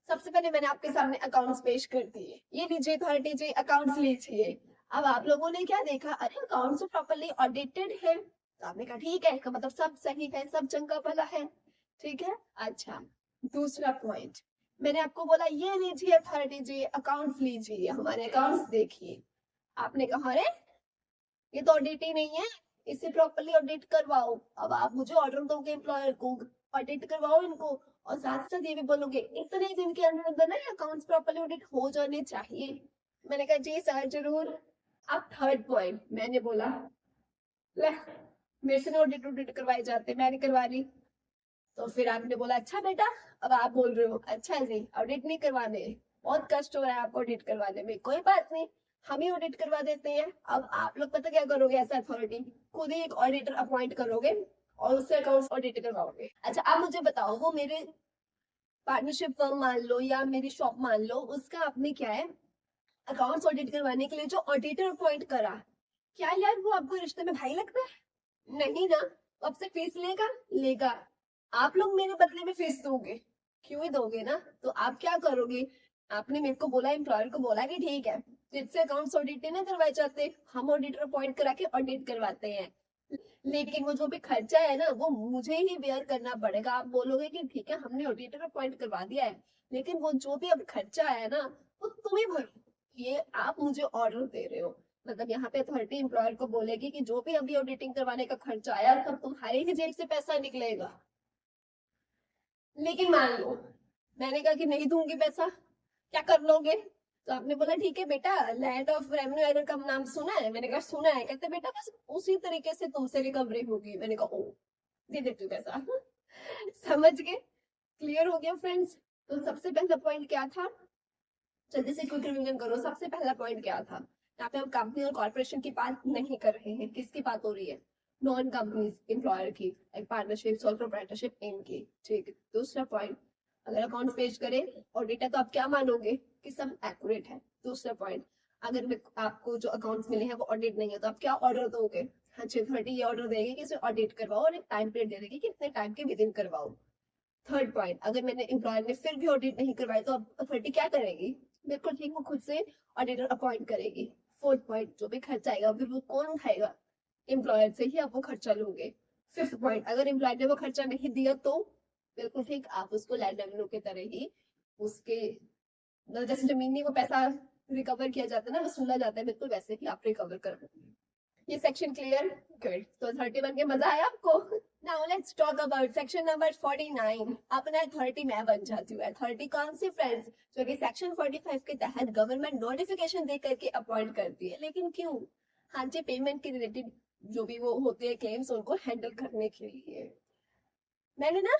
सबसे पहले मैंने आपके सामने अकाउंट्स पेश कर दिए, ये लीजिए अथॉरिटी जी अकाउंट्स लीजिए। अब आप लोगों ने क्या देखा, अरे अकाउंट्स प्रॉपर्ली ऑडिटेड है, तो आपने कहा ठीक है, इसका मतलब सब सही है, सब चंगा भला है, ठीक है। अच्छा, दूसरा पॉइंट, मैंने आपको बोला ये लीजिए अथॉरिटी जी अकाउंट्स लीजिए, हमारे अकाउंट्स देखिए। आपने कहा अरे ये तो ऑडिट ही नहीं है, इसे प्रॉपर्ली ऑडिट करवाओ। अब आप मुझे ऑर्डर दोगे एम्प्लॉयर को, ऑडिट करवाओ इनको, और साथ साथ ये भी बोलोगे इतने दिन के अंदर अंदर ना अकाउंट्स प्रॉपर्ली ऑडिट हो जाने चाहिए। मैंने कहा जी सर जरूर। अब थर्ड पॉइंट, मैंने बोला ले मेरे से ऑडिट ऑडिट करवाए जाते, मैं नहीं करवा रही। तो फिर आपने बोला अच्छा बेटा, अब आप बोल रहे हो अच्छा जी ऑडिट नहीं करवाने, बहुत कष्ट हो रहा है आपको ऑडिट करवाने में, कोई बात नहीं, हम ही ऑडिट करवा देते हैं। अब आप लोग पता क्या करोगे, ऐसा अथॉरिटी खुद ही एक ऑडिटर अपॉइंट करोगे और उससे अकाउंट्स ऑडिट करवाओगे। अच्छा, आप मुझे बताओ, वो मेरे पार्टनरशिप फर्म मान लो या मेरी शॉप मान लो, उसका आपने क्या है, अकाउंट्स ऑडिट करवाने के लिए जो ऑडिटर अपॉइंट करा, क्या यार वो आपको रिश्ते में भाई लगता है? नहीं ना, तो आपसे फीस लेगा? लेगा। आप लोग मेरे बदले में फीस दोगे, क्यों ही दोगे ना। तो आप क्या करोगे, आपने मेरे को बोला, एम्प्लॉयर को बोला कि ठीक है जिससे अकाउंट्स ऑडिट नहीं करवाए जाते, हम ऑडिटर अपॉइंट करा के ऑडिट करवाते हैं, लेकिन वो जो भी खर्चा है ना वो मुझे ही बेयर करना पड़ेगा। आप बोलोगे कि ठीक है हमने ऑडिटर अपॉइंट करवा दिया है, लेकिन वो जो भी अब खर्चा है ना वो तुम ही भरो, ये आप मुझे ऑर्डर दे रहे हो। मतलब यहाँ पे अथॉरिटी एम्प्लॉयर को बोलेगी कि जो भी अभी ऑडिटिंग करवाने का खर्चा आया सब तुम्हारे ही जेब से पैसा निकलेगा। लेकिन मान लो मैंने कहा कि नहीं दूंगी पैसा, क्या कर लोगे? तो आपने बोला ठीक है बेटा, लैंड ऑफ रेवेन्यू एरर का नाम सुना है? मैंने कहा सुना है। कहते बेटा बस उसी तरीके से तुमसे रिकवरी होगी। मैंने कहा ओ, दे देती हूँ पैसा। समझ गए? क्लियर हो गया फ्रेंड्स? तो सबसे पहला पॉइंट क्या था, जल्दी से क्विक रिवीजन करो। सबसे पहला पॉइंट क्या था, यहाँ पे हम कंपनी और कॉर्पोरेशन की बात नहीं कर रहे हैं, किसकी बात हो रही है? नॉन कंपनी एम्प्लॉयर की, एक पार्टनरशिप सोल प्रोप्राइटरशिप इनकी, ठीक। दूसरा पॉइंट, अगर अकाउंट पेश करे ऑडिट है तो आप क्या मानोगे कि सब एक्यूरेट है। दूसरा पॉइंट, अगर आपको जो अकाउंट्स मिले हैं वो ऑडिट नहीं है तो आप क्या ऑर्डर दोगे? अच्छे अथॉरिटी ये ऑर्डर देगी कि इसे ऑडिट करवाओ और एक टाइम पीरियड दे देगी कि इतने टाइम के विद इन करवाओ। थर्ड पॉइंट, अगर मैंने एम्प्लॉयर ने फिर भी ऑडिट नहीं करवाई तो अब अथॉरिटी क्या करेगी? बिल्कुल ठीक, वो खुद से ऑडिटर अपॉइंट करेगी। फोर्थ पॉइंट, जो भी खर्चा आएगा फिर वो कौन उठाएगा? एम्प्लॉयर से ही आप वो खर्चा लोगे। फिफ्थ पॉइंट, अगर एम्प्लॉयर ने वो खर्चा नहीं दिया तो बिल्कुल ठीक, आप उसको लैंड रेवेन्यू की तरह ही उसके मतलब जैसे जमीन में वो पैसा रिकवर किया जाता है ना, वसूला जाता है, बिल्कुल वैसे ही आप रिकवर कर रहे हैं। ये सेक्शन क्लियर? गुड। तो 30 बन के मजा आया आपको? Now let's talk about section number 49। अपना 30 मैं बन जाती हूँ। 30 कौन सी फ्रेंड्स? जो कि सेक्शन 45 के तहत गवर्नमेंट नोटिफिकेशन दे करके अपॉइंट करती है, लेकिन क्यों? हाँ जी, पेमेंट के रिलेटेड जो भी वो होते हैं क्लेम्स, उनको हैंडल करने के लिए। मैंने ना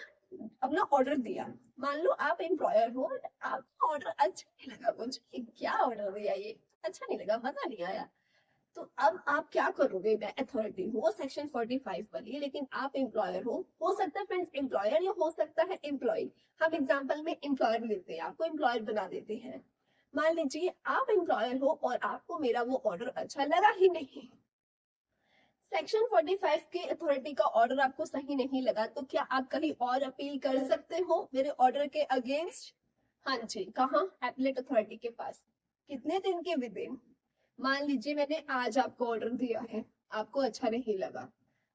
अपना ऑर्डर दिया, मान लो आप एम्प्लॉयर हो, आपको ऑर्डर अच्छा नहीं लगा, कुछ क्या ऑर्डर दिया ये, अच्छा नहीं लगा, मजा नहीं आया, तो अब आप क्या करोगे? मैं अथॉरिटी हूँ सेक्शन 45 वाली, लेकिन आप एम्प्लॉयर हो सकता है फ्रेंड्स एम्प्लॉयर, या हो सकता है एम्प्लॉय। हम एग्जांपल में एम्प्लॉयर लेते हैं, आपको एम्प्लॉयर बना देते हैं। मान लीजिए आप एम्प्लॉयर हो और आपको मेरा वो ऑर्डर अच्छा लगा ही नहीं, सेक्शन 45 की अथॉरिटी का ऑर्डर आपको सही नहीं लगा, तो क्या आप कहीं और अपील कर सकते हो मेरे ऑर्डर के अगेंस्ट? हाँ जी, कहाँ? एपलेट अथॉरिटी के पास। कितने दिन के विद इन? मान लीजिए मैंने आज आपको ऑर्डर दिया है, आपको अच्छा नहीं लगा,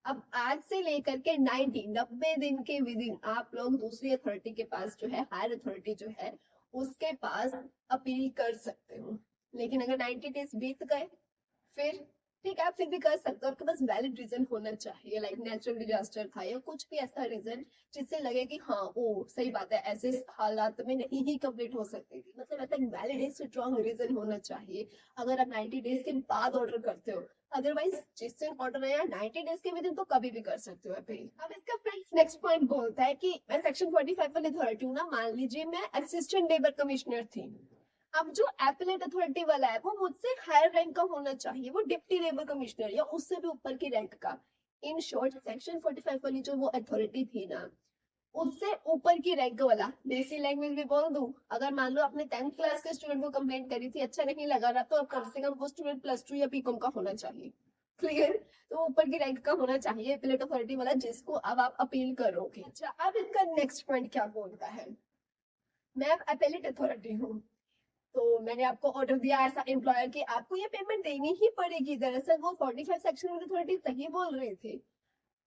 अब आज से लेकर के 90 दिन के विद इन आप लोग दूसरी अथॉरिटी के पास जो है, हायर अथॉरिटी जो है, उसके पास अपील कर सकते हो। लेकिन अगर 90 डेज बीत गए, फिर ठीक है, आप फिर भी कर सकते हो, आपके पास वैलिड रीजन होना चाहिए, लाइक नेचुरल डिजास्टर था या कुछ भी ऐसा रीजन जिससे लगे कि हाँ ओ सही बात है, ऐसे हालात में नहीं ही कंप्लीट हो सकती थी, मतलब ऐसा एक वैलिड स्ट्रॉन्ग रीजन होना चाहिए अगर आप 90 डेज के बाद ऑर्डर करते हो। अदरवाइज जिस दिन ऑर्डर आया 90 डेज के विद इन, तो कभी भी कर सकते हो अपील। अब इसका फ्रेंड्स नेक्स्ट पॉइंट बोलता है कि मैं सेक्शन 45 वाली अथॉरिटी हूँ ना, मान लीजिए मैं असिस्टेंट लेबर कमिश्नर थी, अब जो एपलेट अथॉरिटी वाला है वो मुझसे हायर रैंक का होना चाहिए, वो डिप्टी लेबर कमिश्नर या उससे भी ऊपर की रैंक का। इन शॉर्ट सेक्शन 45 वाली जो वो अथॉरिटी थी ना, उससे ऊपर की रैंक वाला, देसी लैंग्वेज में बोल दूं, अगर मान लो आपने 10th क्लास के स्टूडेंट को कंप्लेंट करी थी, अच्छा नहीं लगा रहा, तो अब कम से कम वो स्टूडेंट +2 या बीकॉम का होना चाहिए। क्लियर? तो ऊपर की रैंक का होना चाहिए एपलेट अथॉरिटी वाला, जिसको अब आप अपील करोगे। अच्छा, अब इसका नेक्स्ट पॉइंट क्या बोलता है? मैं एपलेट अथॉरिटी हूँ, तो मैंने आपको ऑर्डर दिया ऐसा एम्प्लॉयर कि आपको ये पेमेंट देनी ही पड़ेगी। दरअसल वो 45 सेक्शन में अथॉरिटी सही बोल रही थी,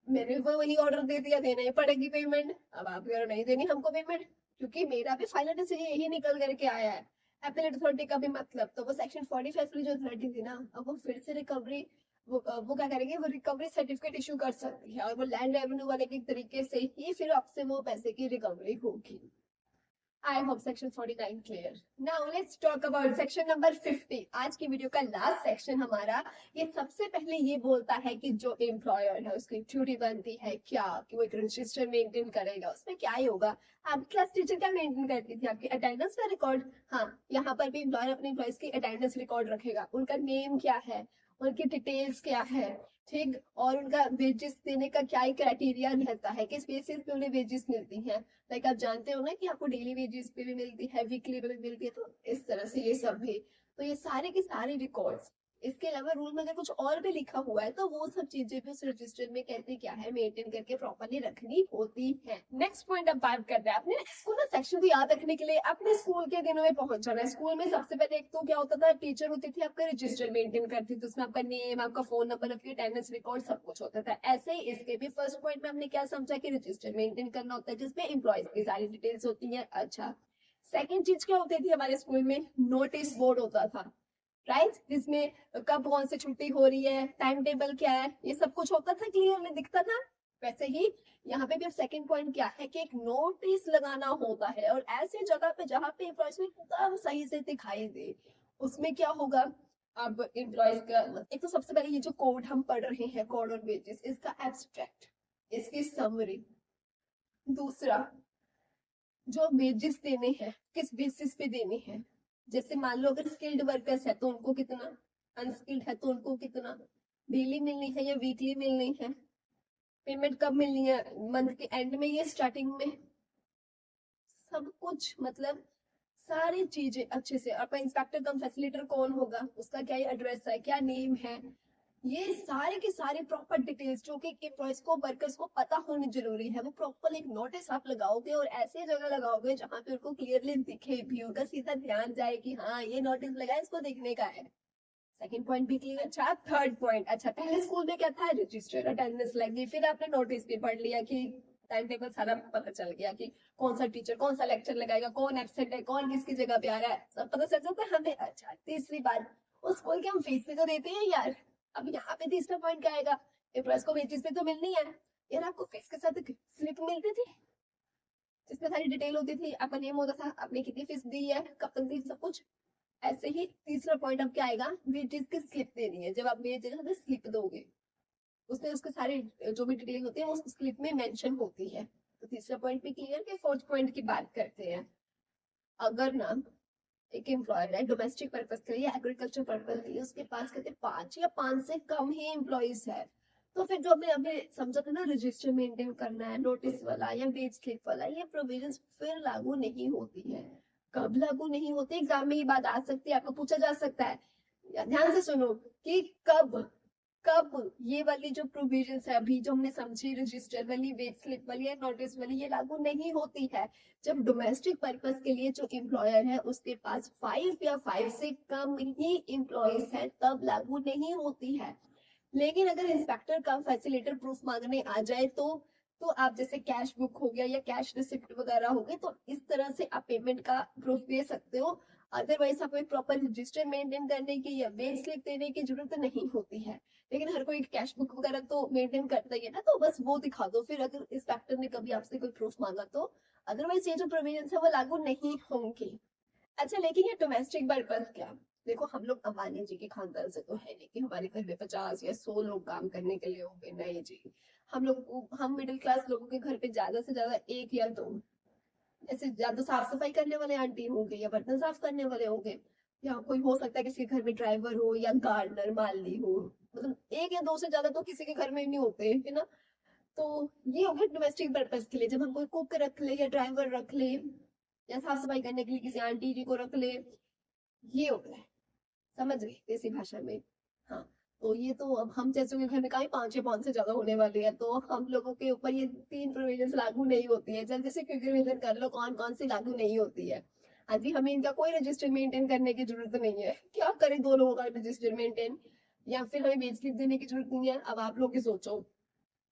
मैंने वो वही ऑर्डर दे दिया, देना ही पड़ेगी पेमेंट। अब आप अगर नहीं देनी हमको पेमेंट, क्योंकि मेरा भी फाइनल डिसीजन यही निकल करके आया है, एपलेट अथॉरिटी का भी मतलब, तो वो सेक्शन 45 वाली जो अथॉरिटी थी ना, अब वो फिर से रिकवरी, वो क्या करेंगे, वो रिकवरी सर्टिफिकेट इशू कर सकती है, और वो लैंड रेवेन्यू वाले के तरीके से ही फिर आपसे वो पैसे की रिकवरी होगी। I hope section 49 clear. Now let's talk about section number 50. आज की वीडियो का लास्ट सेक्शन हमारा, ये सबसे पहले ये बोलता है कि जो एम्प्लॉयर है उसकी ड्यूटी बनती है क्या, कि वो एक रजिस्टर मेंटेन करेगा। उसमें क्या ही होगा, आपकी क्लास टीचर क्या मेंटेन करती थी? आपकी अटेंडेंस का रिकॉर्ड। हाँ, यहाँ पर भी एम्प्लॉयर अपने एम्प्लॉयज की अटेंडेंस रिकॉर्ड रखेगा, उनका नेम क्या है, उनकी डिटेल्स क्या है, ठीक, और उनका वेजेस देने का क्या क्राइटेरिया रहता है, किस बेसिस पे उन्हें वेजेस मिलती हैं। लाइक आप जानते हो ना कि आपको डेली वेजेस पे भी मिलती है, वीकली पे भी मिलती है, तो इस तरह से ये सब भी, तो ये सारे के सारे रिकॉर्ड्स। इसके अलावा रूल में अगर कुछ और भी लिखा हुआ है, तो वो सब चीजें भी उस रजिस्टर में कहते क्या है, मेंटेन करके प्रॉपर्ली रखनी होती है। नेक्स्ट पॉइंट अब बात करते हैं, अपने स्कूल में सेक्शन को याद रखने के लिए अपने स्कूल के दिनों में पहुंच जाना है। स्कूल में सबसे पहले एक तो क्या होता था, टीचर होती थी, आपका रजिस्टर मेंटेन करती थी, उसमें आपका नेम, आपका फोन नंबर, आपकी अटेंडेंस रिकॉर्ड सब कुछ होता था। ऐसे ही इसके भी फर्स्ट पॉइंट में हमने क्या समझा कि रजिस्टर मेंटेन करना होता है, जिसमें एम्प्लॉयज की सारी डिटेल्स होती है। अच्छा, सेकेंड चीज क्या होती थी हमारे स्कूल में, नोटिस बोर्ड होता था, राइट, जिसमें कब कौन सी छुट्टी हो रही है, टाइम टेबल क्या है, ये सब कुछ होता था, क्लियरली दिखता था। वैसे ही यहाँ पे भी सेकंड पॉइंट क्या है कि एक नोटिस लगाना होता है, और ऐसी जगह पे जहाँ पे एम्प्लॉयज एकदम सही से दिखाई दे। उसमें क्या होगा, अब एम्प्लॉयज का एक तो सबसे पहले ये जो कोड हम पढ़ रहे हैं, कोड ऑन वेजेस, इसका एब्स्ट्रैक्ट, इसकी समरी। दूसरा, जो वेजेस देने हैं किस बेसिस पे देने हैं, जैसे मान लो अगर स्किल्ड वर्कर्स है तो उनको कितना, अनस्किल्ड है तो उनको कितना, डेली मिलनी है या वीकली मिलनी है, पेमेंट कब मिलनी है, मंथ के एंड में या स्टार्टिंग में, सब कुछ, मतलब सारी चीजें अच्छे से। और इंस्पेक्टर कम फैसिलिटेटर कौन होगा, उसका क्या एड्रेस है, क्या नेम है, ये सारे के सारे प्रॉपर डिटेल्स जो कि एम्प्लॉयज को, वर्कर्स को पता होनी जरूरी है, वो प्रॉपर एक नोटिस आप लगाओगे, और ऐसी जगह लगाओगे जहां पे उनको क्लियरली दिखे भी, उनका सीधा ध्यान जाए कि हाँ ये नोटिस लगा है, इसको देखने का है। सेकंड पॉइंट भी क्लियर। अच्छा, थर्ड पॉइंट, अच्छा पहले स्कूल में क्या था, रजिस्टर, अटेंडेंस लगी, फिर आपने नोटिस भी पढ़ लिया कि टाइम टेबल सारा पता चल गया कि कौन सा टीचर कौन सा लेक्चर लगाएगा, कौन एब्सेंट है, कौन किसकी जगह पे आ रहा है, सब पता चल जाता है हमें। अच्छा, तीसरी बात, उस स्कूल के हम फीस भी तो देते हैं यार। अब यहाँ पे तीसरा पॉइंट क्या आएगा, एम्प्लॉयज को वेजेस भी तो मिलनी है यार। आपको फीस के साथ स्लिप मिलती थी जिसमें सारी डिटेल होती थी, आपका नेम होता था, आपने कितनी फीस दी है, कब तक दी, सब कुछ। ऐसे ही तीसरा पॉइंट अब क्या आएगा, वेजेस की स्लिप देनी है। जब आप वेजेस में स्लिप दोगे उसमें उसके सारे जो भी डिटेल होती है उस स्लिप में मेंशन होती है। तो तीसरा पॉइंट भी क्लियर है। फोर्थ पॉइंट की बात करते हैं। अगर ना एक एम्प्लॉयर है डोमेस्टिक पर्पज के लिए, एग्रीकल्चर पर्पज के लिए, उसके पास कहते 5 से कम ही एम्प्लॉइज है, तो फिर जो हमें अभी समझा था ना रजिस्टर मेंटेन करना है, नोटिस वाला या वेज स्लिप वाला, ये प्रोविजंस फिर लागू नहीं होती है। कब लागू नहीं होती, एग्जाम में ये बात आ सकती है, आपको पूछा जा सकता है। ध्यान से सुनो कि कब कब ये वाली जो प्रोविजंस है अभी जो हमने समझी, रजिस्टर वाली, वेज स्लिप वाली या नोटिस वाली, ये लागू नहीं होती है। जब डोमेस्टिक पर्पस के लिए जो एम्प्लॉयर है उसके पास 5 या 5 से कम ही एम्प्लॉयज है तब लागू नहीं होती है। लेकिन अगर इंस्पेक्टर का फैसिलिटर प्रूफ मांगने आ जाए तो आप जैसे कैश बुक हो गया या कैश रिसिप्ट वगैरह हो गए, तो इस तरह से आप पेमेंट का प्रूफ दे सकते हो। अदरवाइज आपको एक प्रॉपर रजिस्टर मेंटेन करने की या वेज स्लिप देने की जरूरत नहीं होती है। लेकिन हर कोई कैश बुक वगैरह तो मेंटेन करता ही है ना, तो बस वो दिखा दो फिर, अगर इंस्पेक्टर ने कभी आपसे कोई प्रूफ मांगा तो। अदरवाइज ये जो प्रोविजन है वो लागू नहीं होंगे। अच्छा, लेकिन ये डोमेस्टिक पर्पस क्या, देखो हम लोग अंबानी जी के खानदान से तो है नहीं कि हमारे घर में 50 या 100 लोग काम करने के लिए होंगे, नहीं जी। हम मिडिल क्लास लोगों के घर पे ज्यादा से ज्यादा एक या दो, जैसे ज्यादा साफ सफाई करने वाले आंटी होंगे या बर्तन साफ करने वाले होंगे, या कोई हो सकता है किसी के घर में ड्राइवर हो या गार्डनर माली हो। मतलब एक या दो से ज्यादा तो किसी के घर में नहीं होते है ना। तो ये हो गया डोमेस्टिक पर्पज के लिए, जब हम कोई कुक रख ले या ड्राइवर रख ले या साफ सफाई करने के लिए किसी आंटी जी को रख ले, ये हो गया, समझ गए देसी भाषा में। हाँ, तो ये तो अब हम जैसे के घर में कहीं 5 से ज्यादा होने वाले हैं, तो हम लोगों के ऊपर ये 3 प्रोविजन लागू नहीं होती है। जल्दी से क्विक रिवीजन कर लो कौन कौन सी लागू नहीं होती है। हाँ जी, हमें इनका कोई रजिस्टर मेंटेन करने की जरूरत नहीं है। क्या करें 2 लोगों का रजिस्टर मेंटेन, या फिर हमें वेज स्लिप देने की जरूरत नहीं है। अब आप लोग ही सोचो,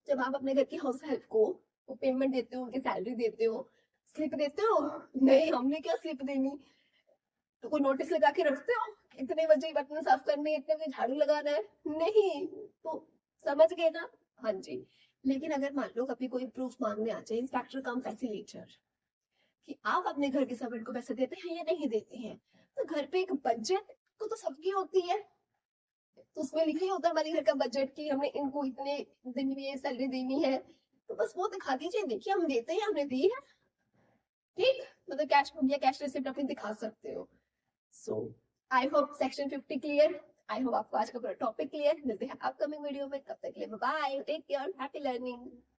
जब आप अपने घर की हाउस हेल्प को पेमेंट देते हो, उनकी सैलरी देते हो, स्लिप देते हो? नहीं, हमने क्या स्लिप देनी। तो कोई नोटिस लगा के रखते हो इतने बजे बर्तन साफ करने, इतने बजे झाड़ू लगाना है? नहीं। तो समझ गए ना। हाँ जी। लेकिन अगर मान लो कभी कोई प्रूफ मांगने आ जाए, इंस्पेक्टर कम फैसिलिटेटर, कि आप अपने घर के सर्वेंट को पैसे देते हैं या नहीं देते हैं, तो घर पे एक बजट तो सबकी होती है, तो उसमें लिखा ही होता है हमारे घर का बजट कि हमने इनको इतने दिन में ये सैलरी देनी है। तो बस वो दिखा दीजिए, देखिए हम देते हैं, हमने दी है। ठीक, मतलब कैश या कैश रिसिप्ट अपनी दिखा सकते हो। So I hope section 50 clear. I hope आपको आज का पूरा टॉपिक क्लियर। मिलते हैं अपकमिंग वीडियो में, तब तक के लिए bye, take care, happy learning.